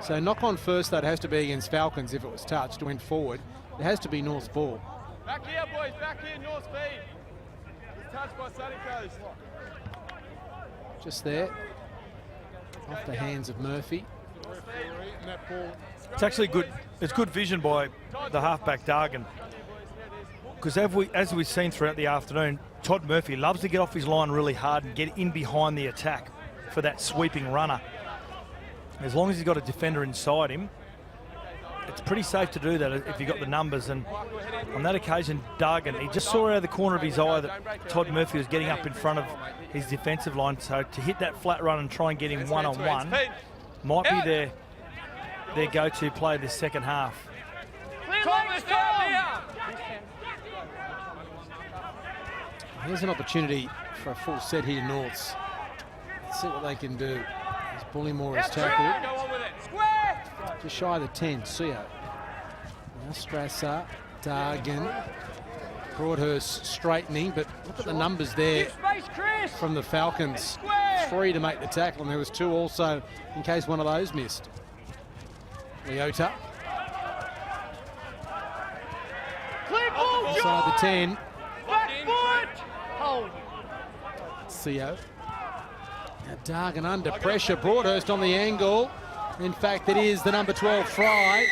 So knock on first, that has to be against Falcons if it was touched, went forward. It has to be North's ball. Back here, boys, back here, North speed. It's touched by Sunny Coast. Just there. Off the hands of Murphy. It's actually good. It's good vision by the halfback Dargan, because as we've seen throughout the afternoon, Todd Murphy loves to get off his line really hard and get in behind the attack for that sweeping runner. As long as he's got a defender inside him, it's pretty safe to do that if you've got the numbers. And on that occasion, Dargan, he just saw out of the corner of his eye that Todd Murphy was getting up in front of his defensive line. So to hit that flat run and try and get him one-on-one might be their go-to play this second half. Here's an opportunity for a full set here, Norths. Let's see what they can do. As Bullymore is tackled. Just shy of the 10, Seo. Now Strasser, Dargan. Broadhurst straightening, but look at the numbers there from the Falcons. 3 to make the tackle, and there was 2 also in case one of those missed. Leota. Inside the 10. Seo. Now Dargan under pressure. Broadhurst on the angle. In fact, it is the number 12 Fry,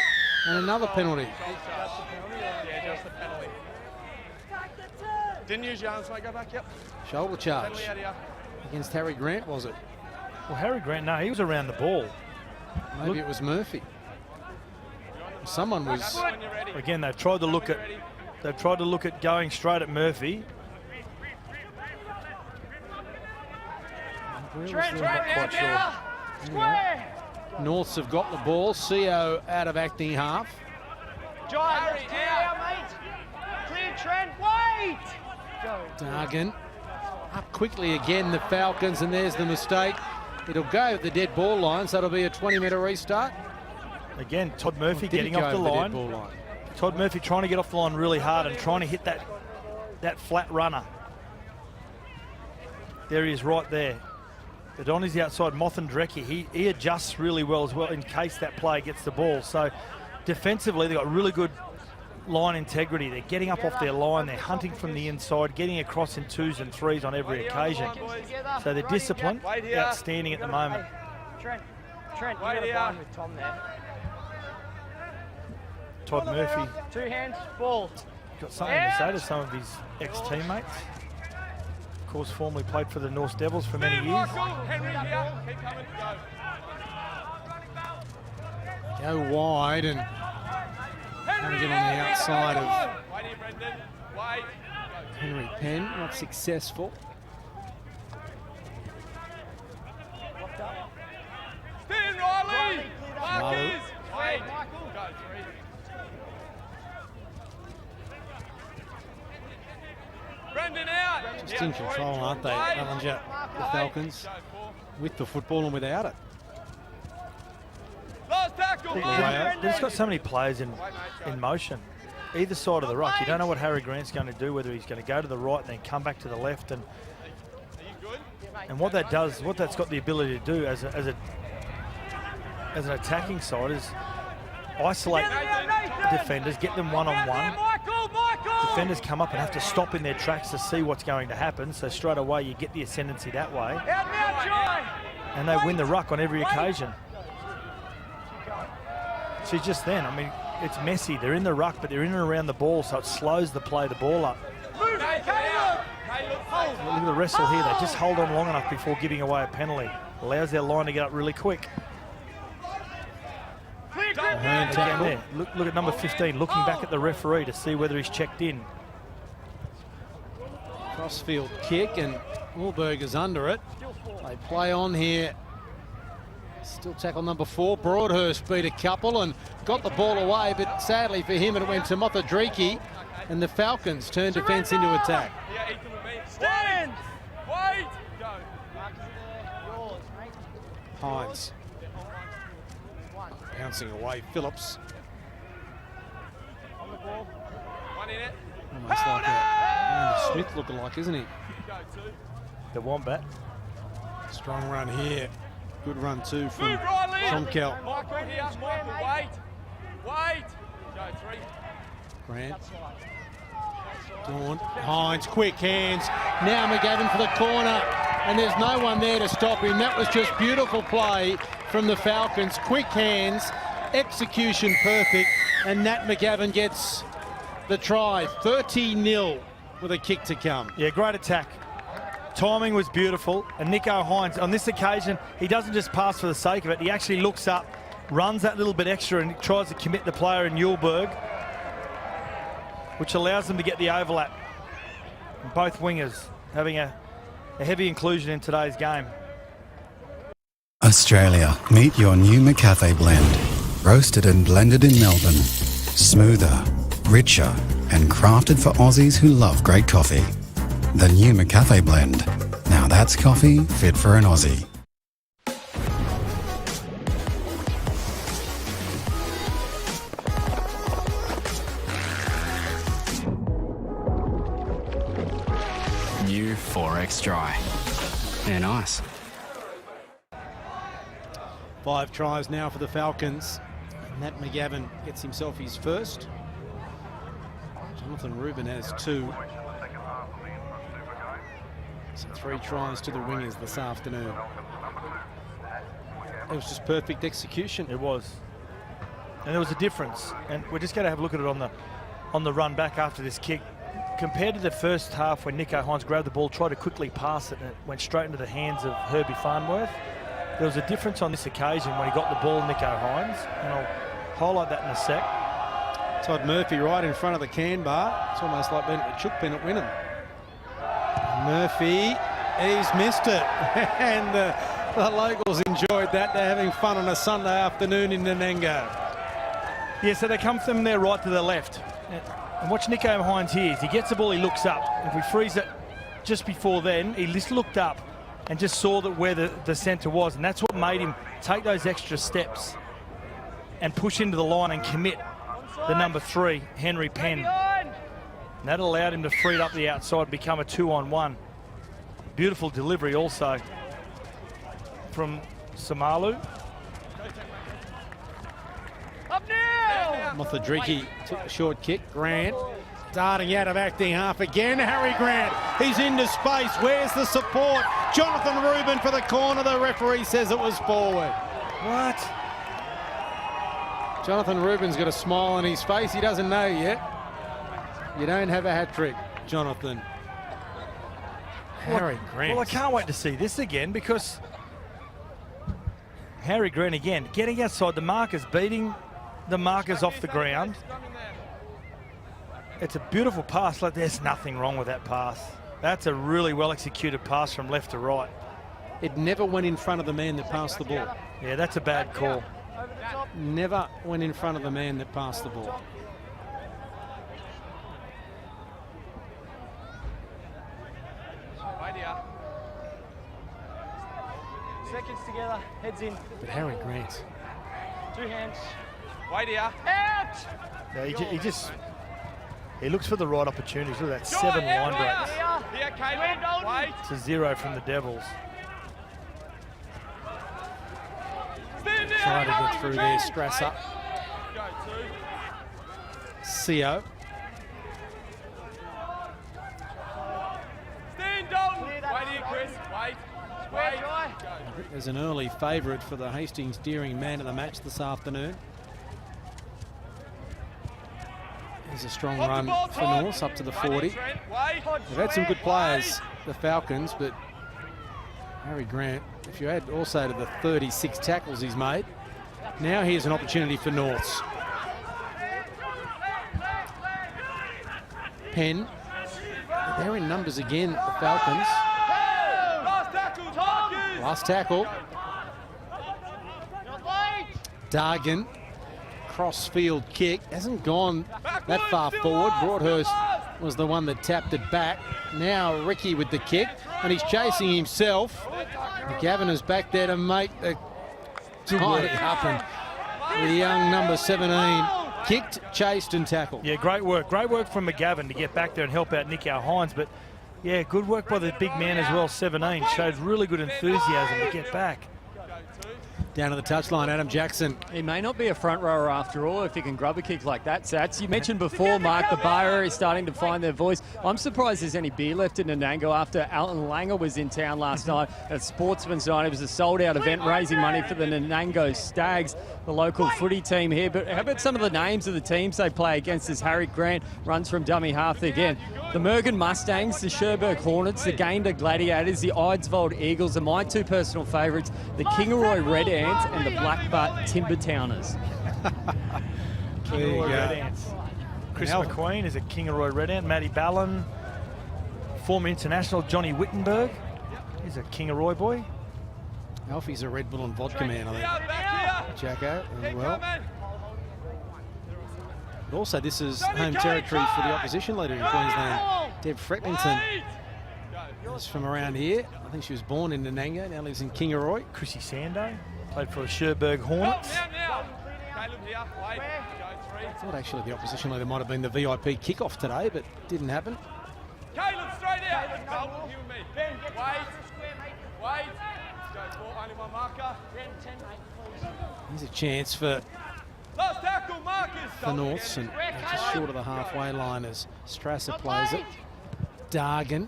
and another penalty. Yeah, just the penalty. Didn't use your arms, mate. Go back, yep. Shoulder charge against Harry Grant, was it? Well, Harry Grant, no, he was around the ball. Maybe it was Murphy. Someone was. Again, they've tried to look at going straight at Murphy. Trent, not quite sure. Square. Norths have got the ball. Seo out of acting half. Harry, clear, mate. Clear, Trent. Wait. Dargan up quickly again, the Falcons, and there's the mistake. It'll go at the dead ball line, so it'll be a 20-metre restart. Again, Todd Murphy getting off the line. Todd Murphy trying to get off the line really hard and trying to hit that flat runner. There he is right there. But on his outside, Mothadriki, he adjusts really well as well in case that player gets the ball. So defensively, they've got really good line integrity. They're getting up off their line. They're hunting from the inside, getting across in 2s and 3s on every occasion. So their discipline, outstanding at the moment. Trent, you got a line with Tom there. Todd Murphy 2 hands, ball. got something to say to some of his ex-teammates. Of course, formerly played for the North Devils for many years. Go wide and trying to get on the outside of Henry Penn, not successful. Spin, Riley! Malu. Brendan out! Just in control, aren't they, Ballinger, the Falcons, with the football and without it. Last tackle! They've just got so many players in motion. Either side of the ruck, you don't know what Harry Grant's going to do, whether he's going to go to the right and then come back to the left. And what that does, what that's got the ability to do as an attacking side is isolate defenders, get them one-on-one. Defenders come up and have to stop in their tracks to see what's going to happen. So straight away you get the ascendancy that way. And they win the ruck on every occasion. See, just then, I mean, it's messy. They're in the ruck, but they're in and around the ball, so it slows the play, the ball up. Look at the wrestle here. They just hold on long enough before giving away a penalty. Allows their line to get up really quick. Again there. Look at number 15, looking back at the referee to see whether he's checked in. Crossfield kick, and Wahlberger's under it. They play on here. Still tackle number 4. Broadhurst beat a couple and got the ball away, but sadly for him it went to Mothadriki, and the Falcons turned defence into attack. Stand! Wait! Hines bouncing away. Phillips. One in it. Almost like a Smith looking like, isn't he? The Wombat. Strong run here. Good run too from Move, Riley! Tromkel. Michael here. Michael, wait! Wait! Go 3. Grant. Dawn. Hines, quick hands. Now McGavin for the corner. And there's no one there to stop him. That was just beautiful play from the Falcons. Quick hands, execution perfect. And Nat McGavin gets the try. 30-0 with a kick to come. Yeah, great attack. Timing was beautiful, and Nico Hines, on this occasion, he doesn't just pass for the sake of it. He actually looks up, runs that little bit extra, and tries to commit the player in Yulberg, which allows them to get the overlap. And both wingers having a heavy inclusion in today's game. Australia, meet your new McCafe blend. Roasted and blended in Melbourne. Smoother, richer, and crafted for Aussies who love great coffee. The new McCafe blend. Now that's coffee fit for an Aussie. New 4X Dry. They're nice. 5 tries now for the Falcons. And Nat McGavin gets himself his first. Jonathan Rubin has 2. So 3 tries to the wingers this afternoon. It was just perfect execution. It was. And there was a difference. And we're just going to have a look at it on the run back after this kick. Compared to the first half when Nico Hines grabbed the ball, tried to quickly pass it, and it went straight into the hands of Herbie Farnworth. There was a difference on this occasion when he got the ball, Nico Hines. And I'll highlight that in a sec. Todd Murphy right in front of the can bar. It's almost like being at the Chook Pen at Wynnum. Murphy, he's missed it. And the locals enjoyed that. They're having fun on a Sunday afternoon in Nanango. Yeah, so they come from their right to the left. And watch Nico Hines here. He gets the ball, he looks up. If we freeze it just before then, he just looked up and just saw that where the centre was. And that's what made him take those extra steps and push into the line and commit the number 3, Henry Penn. And that allowed him to free it up the outside, become a 2-on-1. Beautiful delivery also from Samalu. Up now! Mothadriki took a short kick. Grant darting out of acting half again. Harry Grant, he's into space. Where's the support? Jonathan Rubin for the corner. The referee says it was forward. What? Jonathan Rubin's got a smile on his face. He doesn't know yet. You don't have a hat-trick, Jonathan. Harry Grant. Well, I can't wait to see this again because Harry Grant again, getting outside the markers, beating the markers off the ground. It's a beautiful pass. Like, there's nothing wrong with that pass. That's a really well-executed pass from left to right. It never went in front of the man that passed the ball. Yeah, that's a bad call. Never went in front of the man that passed the ball. Seconds together, heads in. But Harry Grant. 2 hands. Wait here. Out! Yeah, he looks for the right opportunities. Look at that 7 line breaks. Here, Caleb. Wait. It's a 0 from the Devils. Trying to get through there, Strasser. CO. Stand, Dalton. Wait here, Chris. Wait. There's an early favourite for the Hastings Deering man of the match this afternoon. There's a strong run for North up to the 40. They've had some good players, the Falcons, but Harry Grant, if you add also to the 36 tackles he's made, now here's an opportunity for Norths. Penn, they're in numbers again, the Falcons. Last tackle. Dargan, cross-field kick. Hasn't gone that far forward. Broadhurst was the one that tapped it back. Now Ricky with the kick, and he's chasing himself. McGavin is back there to make the tie happen. The young number 17 kicked, chased and tackled. Yeah, great work. Great work from McGavin to get back there and help out Nico Hines. But yeah, good work by the big man as well, 17. Showed really good enthusiasm to get back. Down to the touchline, Adam Jackson. He may not be a front rower after all if he can grub a kick like that, Sats. You mentioned before, Mark, the bar area is starting to find their voice. I'm surprised there's any beer left in Nanango after Alan Langer was in town last night at Sportsman's Night. It was a sold-out event raising money for the Nanango Stags, the local footy team here. But how about some of the names of the teams they play against as Harry Grant runs from dummy half again? The Mergen Mustangs, the Sherbrooke Hornets, the Gayndah Gladiators, the Eidsvold Eagles, and my 2 personal favourites, the Kingaroy Red Ants and the Blackbutt Timber Towners. Kingaroy Red Ants. Chris McQueen is a Kingaroy Red Ant. Matty Ballon, former international Johnny Wittenberg, he's a Kingaroy boy. Alfie's a Red Bull and vodka man, I think. Jacko as well. But also, this is home territory for the opposition leader in Queensland, Deb Fretlington. Is from around here. I think she was born in Nanango, now lives in Kingaroy. Chrissy Sando played for the Sherbrooke Hornets. I thought actually the opposition leader might have been the VIP kickoff today, but didn't happen. Caleb, straight out. Wait. Let's go for only one marker. Here's a chance for Last tackle, Marcus. Norths, and just short of the halfway line as Strasser plays it. Dargan.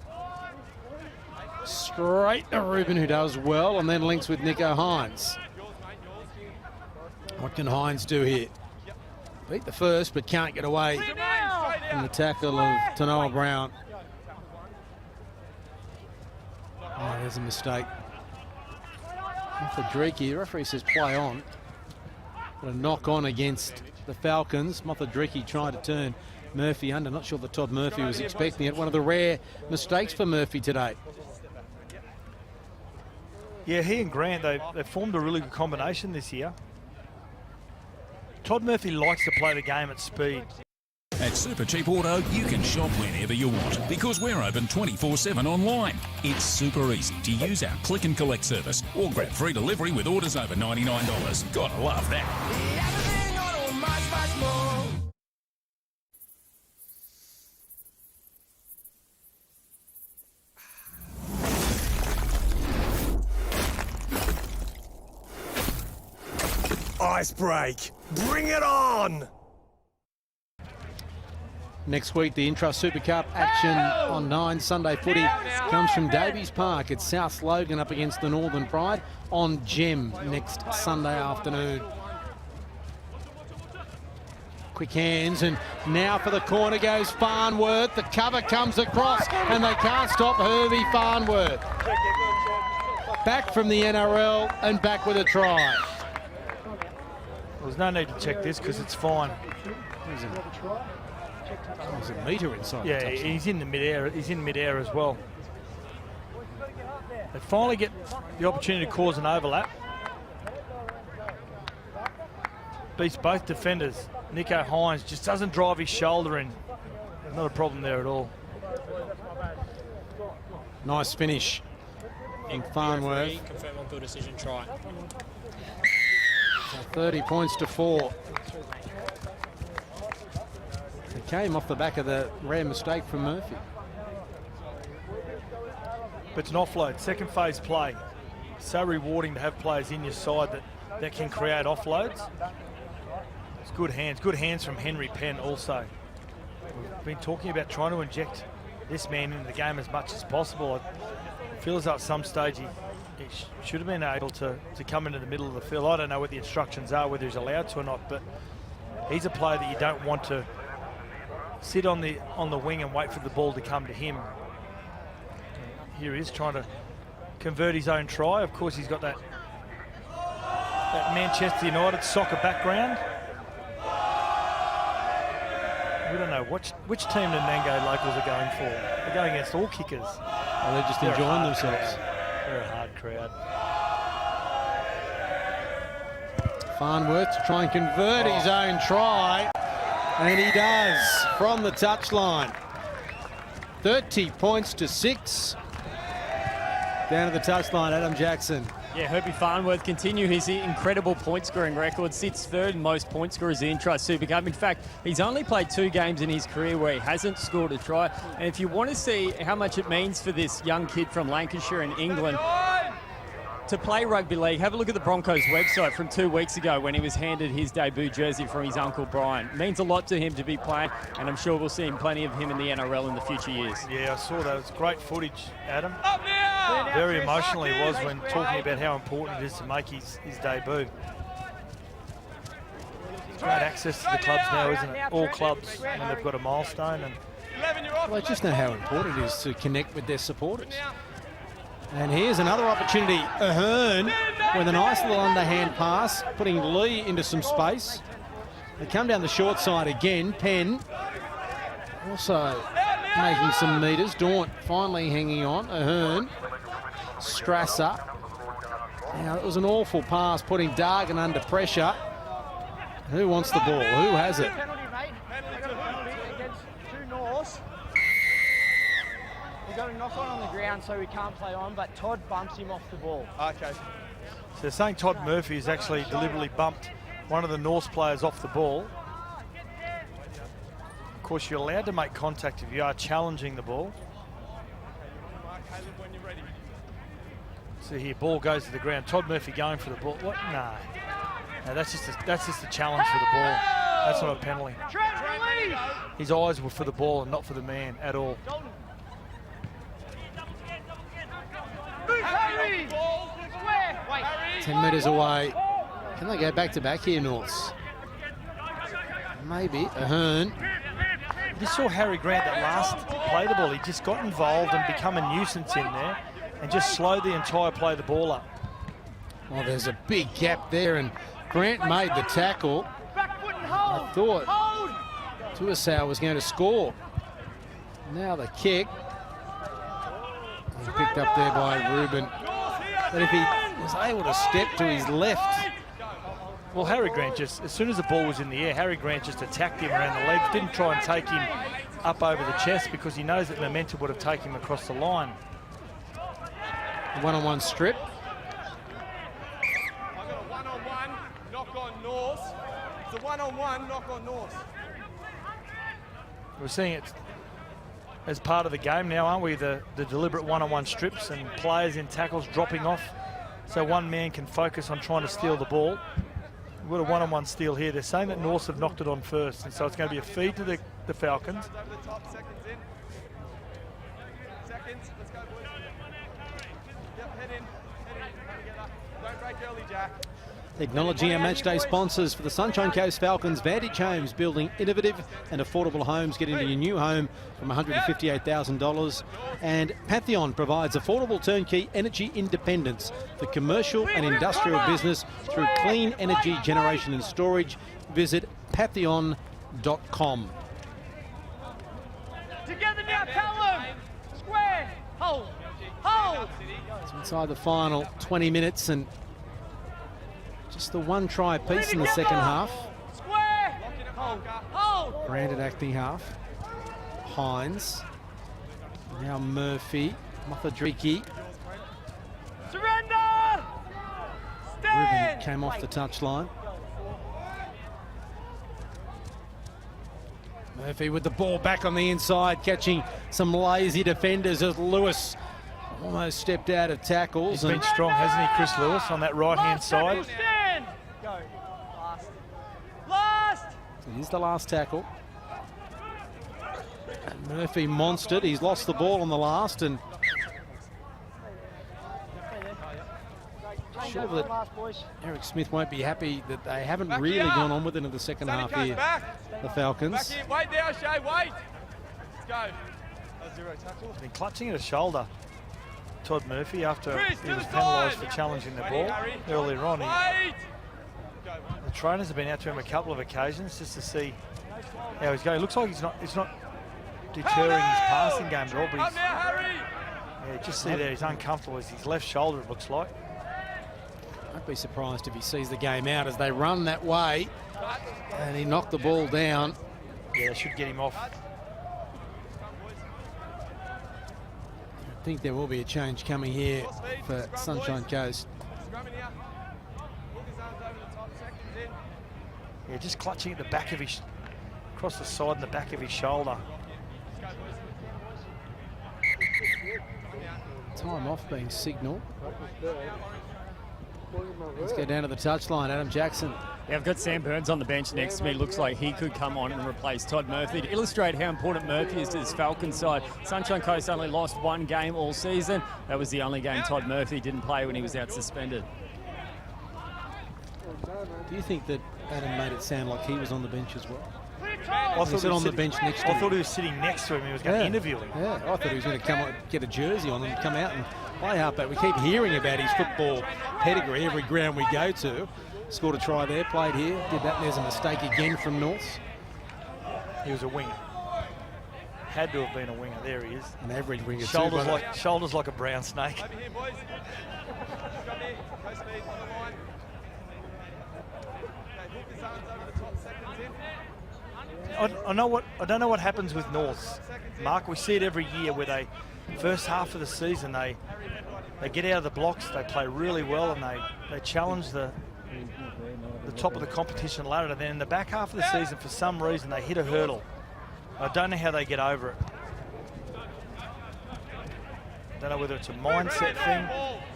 Straight to Ruben, who does well, and then links with Nico Hines. What can Hines do here? Beat the first, but can't get away from the tackle of Tanoa Brown. Oh, there's a mistake. Mothadriki, the referee says play on. Got a knock on against the Falcons. Mothadriki tried to turn Murphy under. Not sure that Todd Murphy was expecting it. One of the rare mistakes for Murphy today. Yeah, he and Grant, they formed a really good combination this year. Todd Murphy likes to play the game at speed. At Supercheap Auto, you can shop whenever you want because we're open 24/7 online. It's super easy to use our click and collect service or grab free delivery with orders over $99. Gotta love that. Ice break. Bring it on! Next week, the Intrust Super Cup action on 9 Sunday footy comes from Davies Park at South Logan up against the Northern Pride on Gem next Sunday afternoon. Quick hands, and now for the corner goes Farnworth. The cover comes across, and they can't stop Herbie Farnworth. Back from the NRL and back with a try. There's no need to check this because it's fine. There's a metre inside. Yeah, he's in the mid-air. He's in mid-air as well. They finally get the opportunity to cause an overlap. Beats both defenders. Nico Hines just doesn't drive his shoulder in. Not a problem there at all. Nice finish in Farnworth. Confirm on field decision try. 30 points to 4. It came off the back of the rare mistake from Murphy. But it's an offload, second phase play. So rewarding to have players in your side that can create offloads. It's good hands from Henry Penn also. We've been talking about trying to inject this man into the game as much as possible. I feel as though at some stage he should have been able to come into the middle of the field. I don't know what the instructions are, whether he's allowed to or not, but he's a player that you don't want to sit on the wing and wait for the ball to come to him. Here he is trying to convert his own try. Of course, he's got that Manchester United soccer background. We don't know which team the Nanango locals are going for. They're going against all kickers. Well, they're just enjoying themselves. They're a hard crowd. Farnworth to try and convert his own try, and he does from the touchline. 30 points to 6. Down to the touchline, Adam Jackson. Yeah, Herbie Farnworth continue his incredible point scoring record, sits third in most point scorers in Intrust Super Cup. In fact, he's only played 2 games in his career where he hasn't scored a try. And if you want to see how much it means for this young kid from Lancashire in England to play rugby league, have a look at the Broncos website from 2 weeks ago when he was handed his debut jersey from his uncle Brian. It means a lot to him to be playing, and I'm sure we'll see plenty of him in the NRL in the future years. Yeah, I saw that. It's great footage, Adam. Very emotional he was when talking about how important it is to make his debut. It's great access to the clubs now, isn't it? All clubs, when they've got a milestone. And well, they just know how important it is to connect with their supporters. And here's another opportunity. Ahern with a nice little underhand pass, putting Lee into some space. They come down the short side again. Penn also making some metres. Daunt finally hanging on. Ahern. Strasser. Now, it was an awful pass, putting Dargan under pressure. Who wants the ball? Who has it? Penalty, mate. They got a penalty against 2 Norths. We got a knock on the ground, so we can't play on, but Todd bumps him off the ball. okay. So they're saying Todd Murphy has actually deliberately bumped one of the Norths players off the ball. Of course, you're allowed to make contact if you are challenging the ball. See here, ball goes to the ground. Todd Murphy going for the ball. What? No. No, that's just a challenge for the ball. That's not a penalty. His eyes were for the ball and not for the man at all. 10 metres away. Can they go back to back here, Norths? Maybe. Ahern. You saw Harry Grant that last play the ball. He just got involved and become a nuisance in there and just slowed the entire play the ball up. Well, there's a big gap there, and Grant made the tackle. I thought Tuasau was going to score. Now the kick. Picked up there by Ruben. But if he was able to step to his left. Well, Harry Grant just, as soon as the ball was in the air, Harry Grant just attacked him around the legs, didn't try and take him up over the chest because he knows that momentum would have taken him across the line. One-on-one strip. I've got a one-on-one knock on North. It's a one-on-one knock on North. We're seeing it as part of the game now, aren't we? The deliberate one-on-one strips and players in tackles dropping off so one man can focus on trying to steal the ball. We've got a one-on-one steal here. They're saying that Norths have knocked it on first, and so it's going to be a feed to the Falcons. Over the top, seconds in. Seconds, let's go, boys. Yep, head in, together. Don't break early, Jack. Acknowledging our matchday sponsors for the Sunshine Coast Falcons, Vantage Homes, building innovative and affordable homes. Get into your new home from $158,000. And Pantheon provides affordable turnkey energy independence for commercial and industrial business through clean energy generation and storage. Visit pantheon.com. Together now, Callum. Square. Hold. Hold. It's inside the final 20 minutes and just the one try piece in the second half. Square. Hold. Hold. Branded acting half. Hines. Now Murphy. Mafadriki. Surrender. Stand. Ruben came off the touchline. Murphy with the ball back on the inside, catching some lazy defenders as Lewis almost stepped out of tackles. He's been strong, hasn't he, Chris Lewis, on that right-hand side? Stand. Go. Last. Last. So here's the last tackle. And Murphy monstered. He's lost the ball on the last, and sure that Eric Smith won't be happy that they haven't really gone on with it in the second half here, the Falcons. Wait there, Shay, wait. Let's go. Zero tackle. He's been clutching at a shoulder, Todd Murphy, after he was penalised for challenging the ball earlier on. The trainers have been out to him a couple of occasions just to see how he's going. It looks like it's not deterring his passing game at all, but he's, just see there, he's uncomfortable with his left shoulder, it looks like. I'd be surprised if he sees the game out as they run that way and he knocked the ball down. Yeah, they should get him off. I think there will be a change coming here for Sunshine Coast. Yeah, just clutching at the back of his, across the side and the back of his shoulder. Time off being signalled. Let's go down to the touchline. Adam Jackson. Yeah, I've got Sam Burns on the bench next to me. Looks like he could come on and replace Todd Murphy. To illustrate how important Murphy is to this Falcons side, Sunshine Coast only lost one game all season. That was the only game Todd Murphy didn't play when he was out suspended. Do you think that Adam made it sound like he was on the bench as well? I thought he was on the bench next to him. I thought he was sitting next to him. He was going to interview him. Yeah, I thought he was going to come on, get a jersey on and come out and play halfback. We keep hearing about his football pedigree every ground we go to. Scored a try there, played here, did that, and there's a mistake again from North. He was a winger. Had to have been a winger. There he is. An average winger Shoulders like a brown snake. Over here, boys. Come here. Go speed on the line. Okay, hook his arms over the top, seconds in. I don't know what happens with North, Mark. We see it every year where they, first half of the season, they get out of the blocks, they play really well, and they challenge the top of the competition ladder. And then in the back half of the season, for some reason, they hit a hurdle. I don't know how they get over it. I don't know whether it's a mindset thing,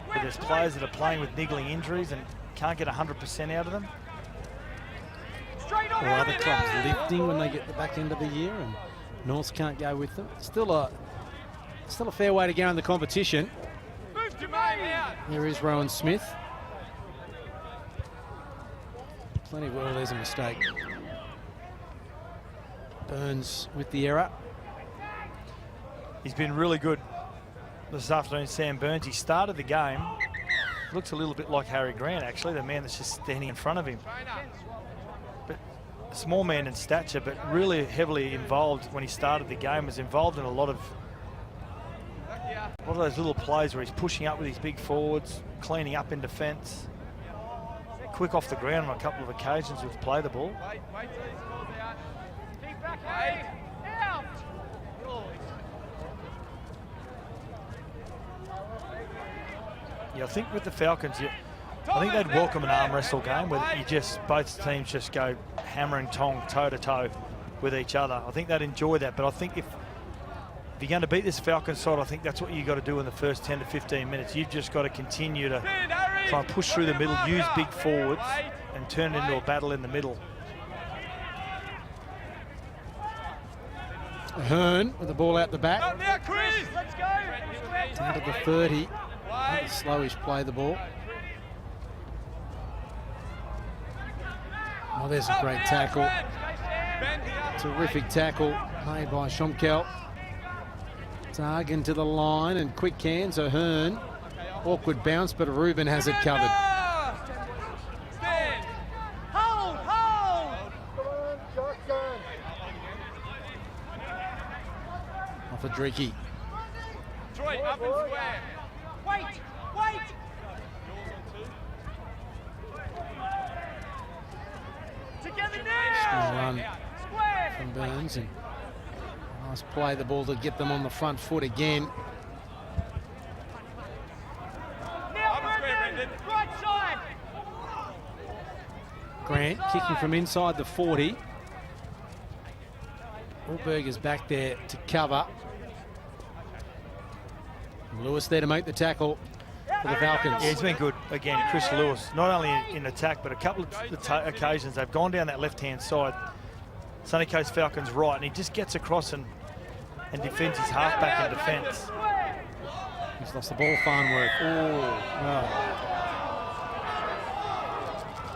where there's players that are playing with niggling injuries and can't get 100% out of them. Or other clubs lifting when they get the back end of the year, and Norths can't go with them. Still a fair way to go in the competition. There is Rowan Smith. Plenty well, there's a mistake. Burns with the error. He's been really good this afternoon, Sam Burns. He started the game. Looks a little bit like Harry Grant, actually, the man that's just standing in front of him. But a small man in stature, but really heavily involved when he started the game. Was involved in a lot of those little plays where he's pushing up with his big forwards, cleaning up in defence. Quick off the ground on a couple of occasions with play the ball. Wait till he's called out. Keep back, wait. Out. Yeah, I think with the Falcons, I think they'd welcome an arm wrestle game where both teams just go hammer and tong, toe to toe with each other. I think they'd enjoy that, but I think if you're going to beat this Falcons side, I think that's what you've got to do in the first 10 to 15 minutes. You've just got to continue to try and push through the middle, use big forwards, and turn it into a battle in the middle. Hearn with the ball out the back. Up now, Chris. Let's go. Down to the 30. Slowish play the ball. Oh, there's a great tackle. Terrific tackle made by Schomkel. Targan to the line and quick hands. Ahern. Awkward bounce, but Ruben has it covered. Hold, hold! Off a Dreeke. Troy, up and square. Wait, wait! Together now! Strong run Square! from Burns, and nice play the ball to get them on the front foot again. Now, Brendan! Right side! Grant kicking from inside the 40. Ulberger's back there to cover. Lewis there to make the tackle for the Falcons. Yeah, he's been good again, Chris Lewis. Not only in attack, but a couple of occasions they've gone down that left-hand side. Sunny Coast Falcons right, and he just gets across and defends his halfback in defence. He's lost the ball, Farnworth. Oh, well.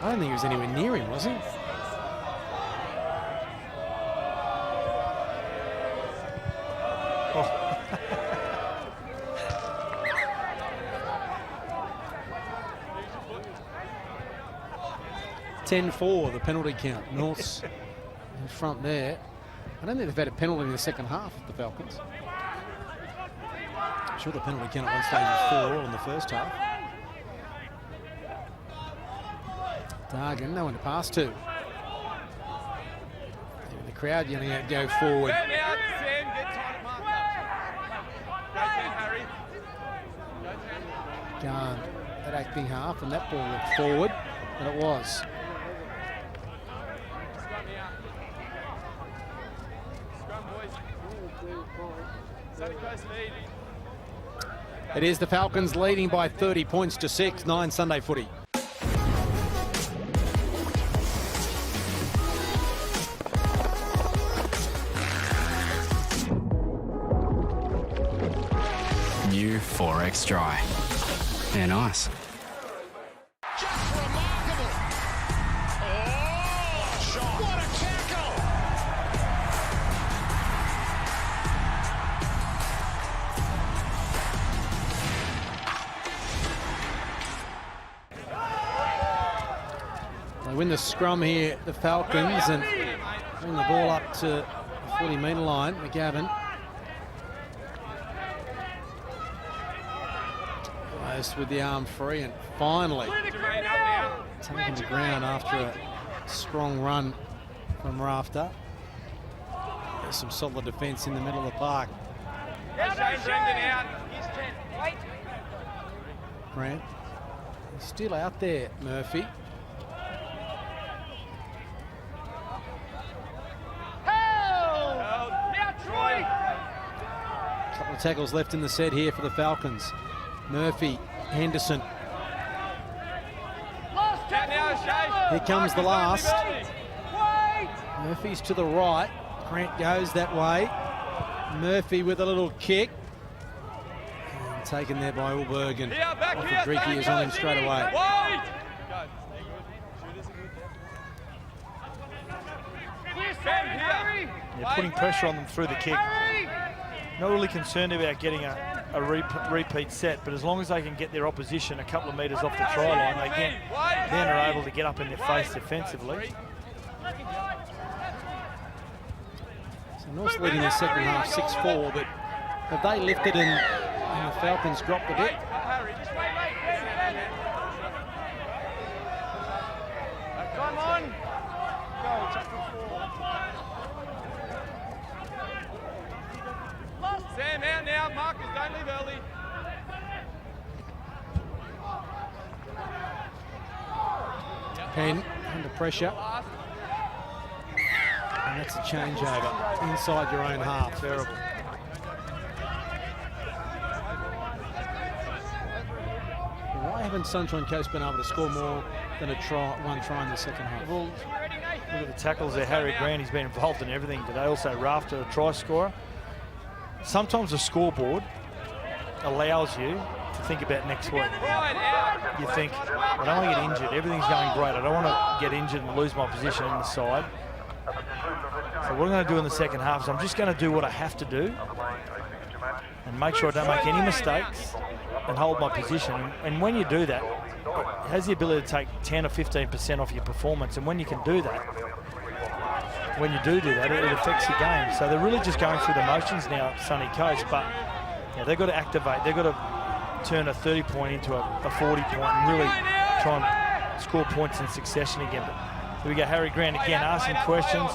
I don't think he was anywhere near him, was he? Oh. 10-4, the penalty count. North's in front there. I don't think they've had a penalty in the second half of the Falcons. I'm sure the penalty count at one stage was 4-all in the first half. Dargan, no one to pass to. The crowd yelling out, go forward. Out, Sam, get tight at marker. Go Sam, Harry. Gone at acting half, and that ball looked forward, and it was. Scrum out. Scrum, boys. Sunny Coast lead. It is the Falcons leading by 30 points to 6, 9 Sunday footy. New 4X Dry. They're nice. Just remarkable. Oh, shot. What a tackle. They win the scrum here, the Falcons, and bring the ball up to the 40-metre line. McGavin. Close with the arm free, and finally taking the ground after a strong run from Rafter. There's some solid defence in the middle of the park. Shane Brendan out. He's 10. Wait. Grant is still out there, Murphy. Hold! Now, Troy! Couple of tackles left in the set here for the Falcons. Murphy, Henderson. Last tackle! Here comes the last. Wait! Murphy's to the right. Grant goes that way. Murphy with a little kick. And taken there by Ulbergen. Dreeke is on him straight away. Wait! They're putting pressure on them through the kick. Not really concerned about getting a repeat set, but as long as they can get their opposition a couple of metres off the try line, they then are able to get up in their face defensively. So North's leading the second half 6-4, but have they lifted and the Falcons dropped a bit? Come on! Go, tackle 4. Sam out now. Marcus, don't leave early. Penn under pressure. And that's a changeover inside your own half. Terrible. Why haven't Sunshine Coast been able to score more than one try in the second half? Well, look at the tackles there. Harry Grant, he's been involved in everything today. Also Rafter, a try scorer. Sometimes the scoreboard allows you to think about next week. You think, I don't want to get injured. Everything's going great. I don't want to get injured and lose my position in the side. So what I'm going to do in the second half is I'm just going to do what I have to do and make sure I don't make any mistakes and hold my position. And when you do that, it has the ability to take 10 or 15% off your performance. And when you can do that, when you do that, it affects your game. So they're really just going through the motions now at Sunny Coast, but they've got to activate. They've got to turn a 30-point into a 40-point and really try and score points in succession again. But here we go, Harry Grant again asking questions.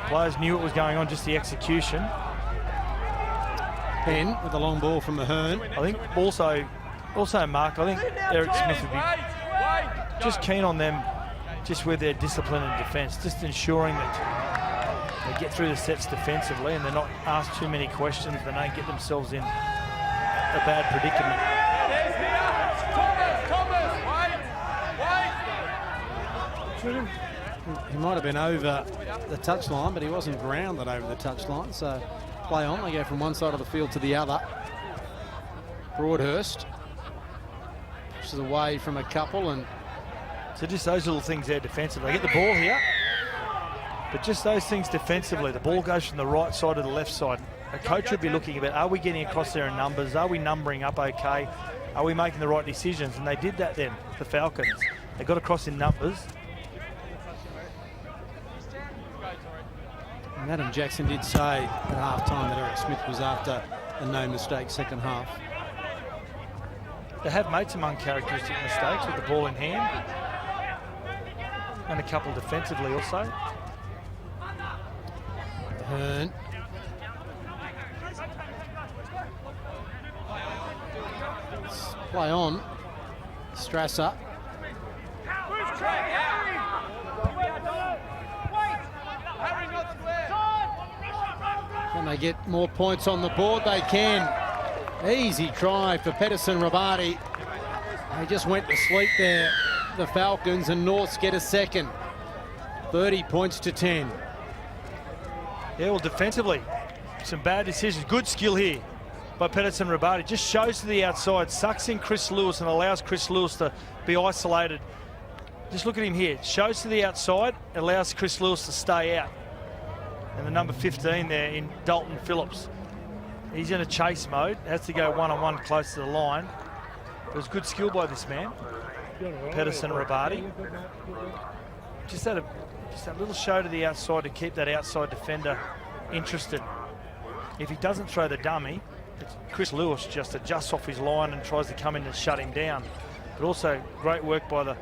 Players knew what was going on, just the execution. Ben with a long ball from Ahern. I think also Mark, I think Eric Smith would be just keen on them, just with their discipline and defence, just ensuring that they get through the sets defensively and they're not asked too many questions, they don't get themselves in a bad predicament. He might have been over the touchline, but he wasn't grounded over the touchline, so play on. They go from one side of the field to the other. Broadhurst pushes away from a couple, and so just those little things there defensively. They get the ball here, but just those things defensively. The ball goes from the right side to the left side. A coach would be looking about, are we getting across there in numbers? Are we numbering up okay? Are we making the right decisions? And they did that then, the Falcons. They got across in numbers. And Adam Jackson did say at half-time that Eric Smith was after a no-mistake second half. They have made some uncharacteristic mistakes with the ball in hand. And a couple defensively also. Ahern. Play on. Strasser. Can they get more points on the board? They can. Easy try for Pedersen Rabati. They just went to sleep there, the Falcons, and Norths get a second. 30 points to 10. Yeah, well, defensively, some bad decisions. Good skill here by Pedersen Rabati. Just shows to the outside, sucks in Chris Lewis and allows Chris Lewis to be isolated. Just look at him here. Shows to the outside, allows Chris Lewis to stay out. And the number 15 there in Dalton Phillips. He's in a chase mode, has to go one-on-one close to the line. It was good skill by this man, Pedersen Rabati. Just that little show to the outside to keep that outside defender interested. If he doesn't throw the dummy, Chris Lewis just adjusts off his line and tries to come in and shut him down. But also great work by the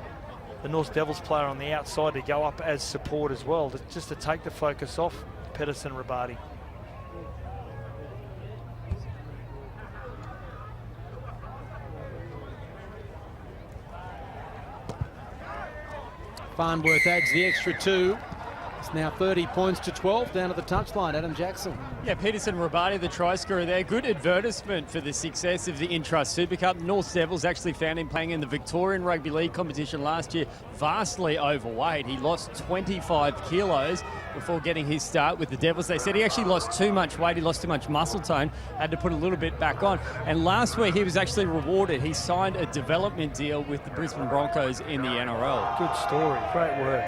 North Devils player on the outside to go up as support as well, just to take the focus off Pedersen Rabati. Farnworth adds the extra 2. It's now 30 points to 12 down at the touchline. Adam Jackson. Yeah, Pedersen Rabati, the try scorer there. Good advertisement for the success of the Intrust Super Cup. North Devils actually found him playing in the Victorian Rugby League competition last year, vastly overweight. He lost 25 kilos before getting his start with the Devils. They said he actually lost too much weight. He lost too much muscle tone, had to put a little bit back on. And last week he was actually rewarded. He signed a development deal with the Brisbane Broncos in the NRL. Good story, great work.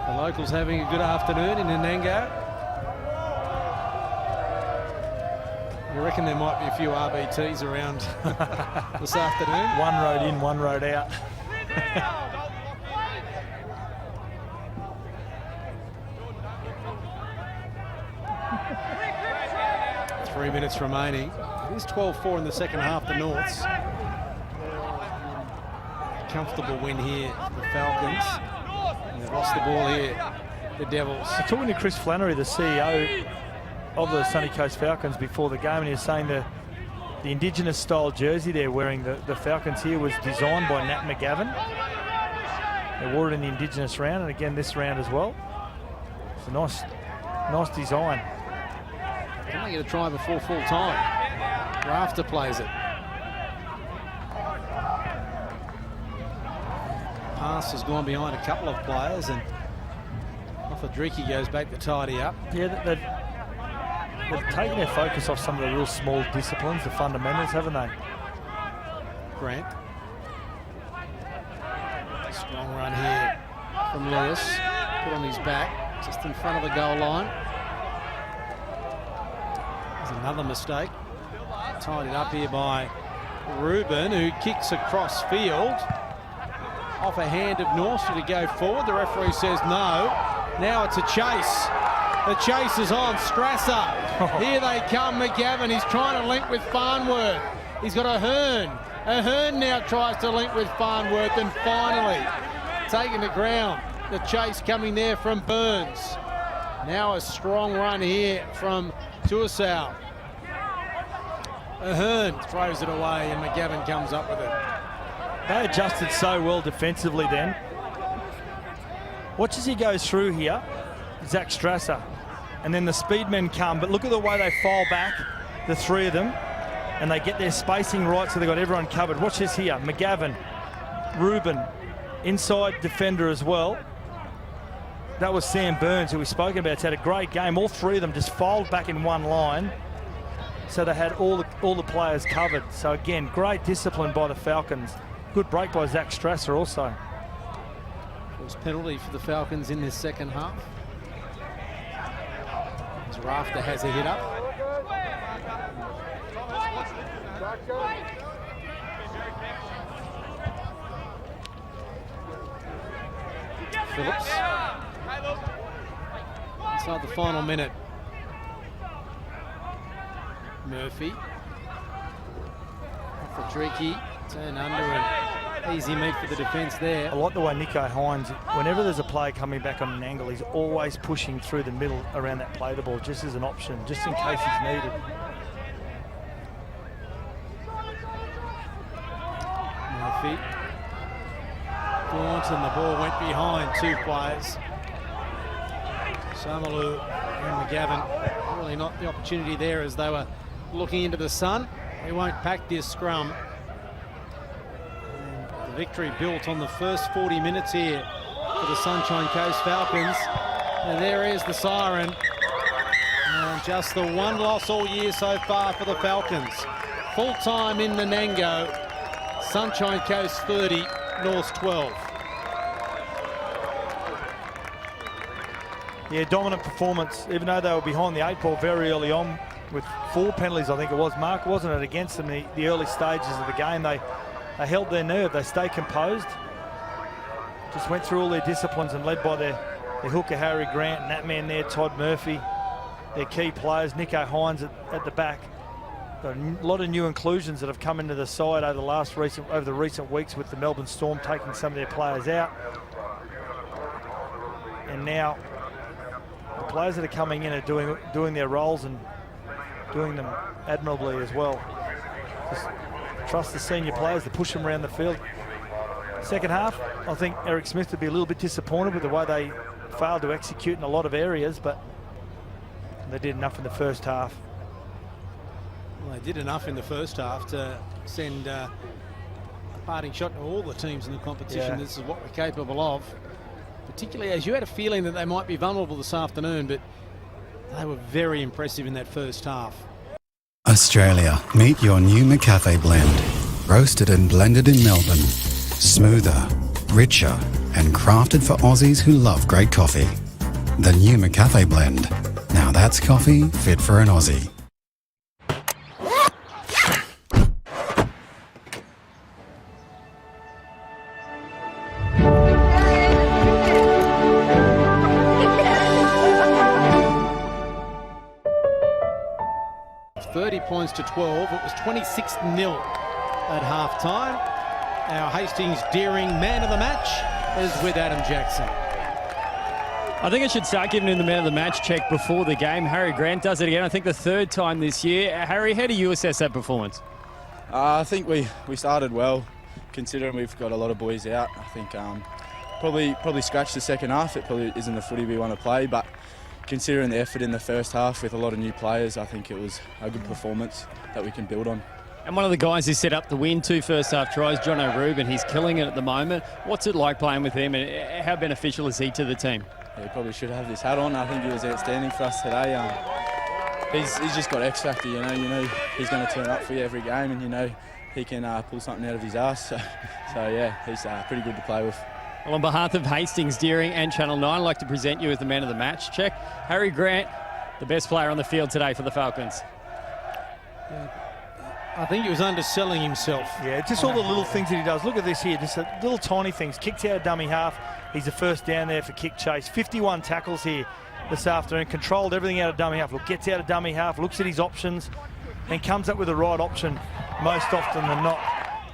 The locals having a good afternoon in Nanango. You reckon there might be a few RBTs around this afternoon? One road in, one road out. 3 minutes remaining. It is 12-4 in the second half, the Norths. Comfortable win here for the Falcons. And they've lost the ball here, the Devils. I'm talking to Chris Flannery, the CEO of the Sunny Coast Falcons, before the game, and he was saying the Indigenous style jersey they're wearing, the Falcons here, was designed by Nat McGavin. They wore it in the Indigenous round, and again this round as well. It's a nice design. Can they get a try before full time? Rafter plays it. Pass has gone behind a couple of players, and Fadriki goes back to tidy up. Yeah, they've taken their focus off some of the real small disciplines, the fundamentals, haven't they? Grant. Strong run here from Lewis. Put on his back, just in front of the goal line. There's another mistake. Tidied up here by Reuben, who kicks across field. Off a hand of Norster to go forward. The referee says no. Now it's a chase. The chase is on. Strasser. Here they come. McGavin. He's trying to link with Farnworth. He's got Ahern. Ahern now tries to link with Farnworth, and finally taking the ground. The chase coming there from Burns. Now a strong run here from Tuasau. Ahern throws it away, and McGavin comes up with it. They adjusted so well defensively then. Watch as he goes through here, Zach Strasser. And then the speedmen come, but look at the way they file back, the three of them, and they get their spacing right so they've got everyone covered. Watch this here, McGavin, Reuben, inside defender as well. That was Sam Burns, who we've spoken about. He's had a great game. All three of them just filed back in one line, so they had all the players covered. So again, great discipline by the Falcons. Good break by Zach Strasser also. First penalty for the Falcons in this second half. As Rafter has a hit up. Phillips. Inside the final minute. Murphy. Fadriki. Turn under and easy meat for the defence there. I like the way Nico Hines, whenever there's a player coming back on an angle, he's always pushing through the middle around that play the ball, just as an option, just in case he's needed. Murphy. Gaunt, and the ball went behind two players. Samalu and McGavin. Really not the opportunity there as they were looking into the sun. They won't pack this scrum. And the victory built on the first 40 minutes here for the Sunshine Coast Falcons. And there is the siren. And just the one loss all year so far for the Falcons. Full time in Nanango. Sunshine Coast 30, North 12. Yeah, dominant performance, even though they were behind the 8 ball very early on with 4 penalties, I think it was, Mark, wasn't it, against them in the early stages of the game. They held their nerve, they stayed composed, just went through all their disciplines and led by their hooker Harry Grant and that man there, Todd Murphy, their key players, Nico Hines at the back. Got a lot of new inclusions that have come into the side over the recent weeks with the Melbourne Storm taking some of their players out. And now the players that are coming in are doing their roles and doing them admirably as well. Just trust the senior players to push them around the field. Second half, I think Eric Smith would be a little bit disappointed with the way they failed to execute in a lot of areas, but they did enough in the first half. Well, they did enough in the first half to send a parting shot to all the teams in the competition. Yeah. This is what we're capable of. Particularly as you had a feeling that they might be vulnerable this afternoon, but they were very impressive in that first half. Australia, meet your new McCafe blend. Roasted and blended in Melbourne. Smoother, richer, and crafted for Aussies who love great coffee. The new McCafe blend. Now that's coffee fit for an Aussie. Points to 12. It was 26-0 at half-time. Our Hastings Deering man of the match is with Adam Jackson. I think I should start giving him the man of the match check before the game. Harry Grant does it again, I think the third time this year. Harry, how do you assess that performance? I think we started well, considering we've got a lot of boys out. I think probably scratched the second half. It probably isn't the footy we want to play, but considering the effort in the first half with a lot of new players, I think it was a good performance that we can build on. And one of the guys who set up the win, 2 first half tries, Jono Reuben, he's killing it at the moment. What's it like playing with him, and how beneficial is he to the team? he probably should have this hat on. I think he was outstanding for us today. He's just got X factor, you know he's going to turn up for you every game, and you know he can pull something out of his ass. So yeah, he's pretty good to play with. Well, on behalf of Hastings, Deering and Channel 9, I'd like to present you as the man of the match. Check. Harry Grant, the best player on the field today for the Falcons. I think he was underselling himself. Yeah, just all the little things that he does. Look at this here, just the little tiny things. Kicked out of dummy half. He's the first down there for kick chase. 51 tackles here this afternoon. Controlled everything out of dummy half. Look, gets out of dummy half, looks at his options, and comes up with the right option most often than not.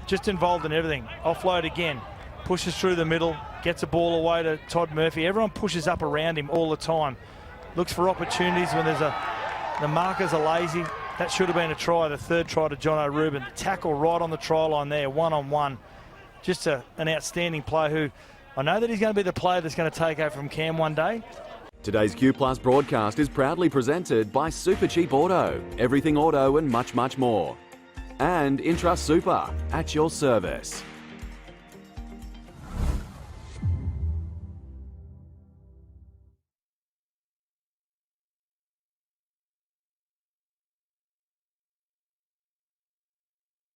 Just involved in everything. Offload again. Pushes through the middle. Gets a ball away to Todd Murphy. Everyone pushes up around him all the time. Looks for opportunities when the markers are lazy. That should have been a try, the third try to John O'Ruben. Tackle right on the try line there, one-on-one. Just an outstanding player who, I know that he's going to be the player that's going to take over from Cam one day. Today's Q Plus broadcast is proudly presented by Super Cheap Auto, everything auto and much, much more. And Intrust Super, at your service.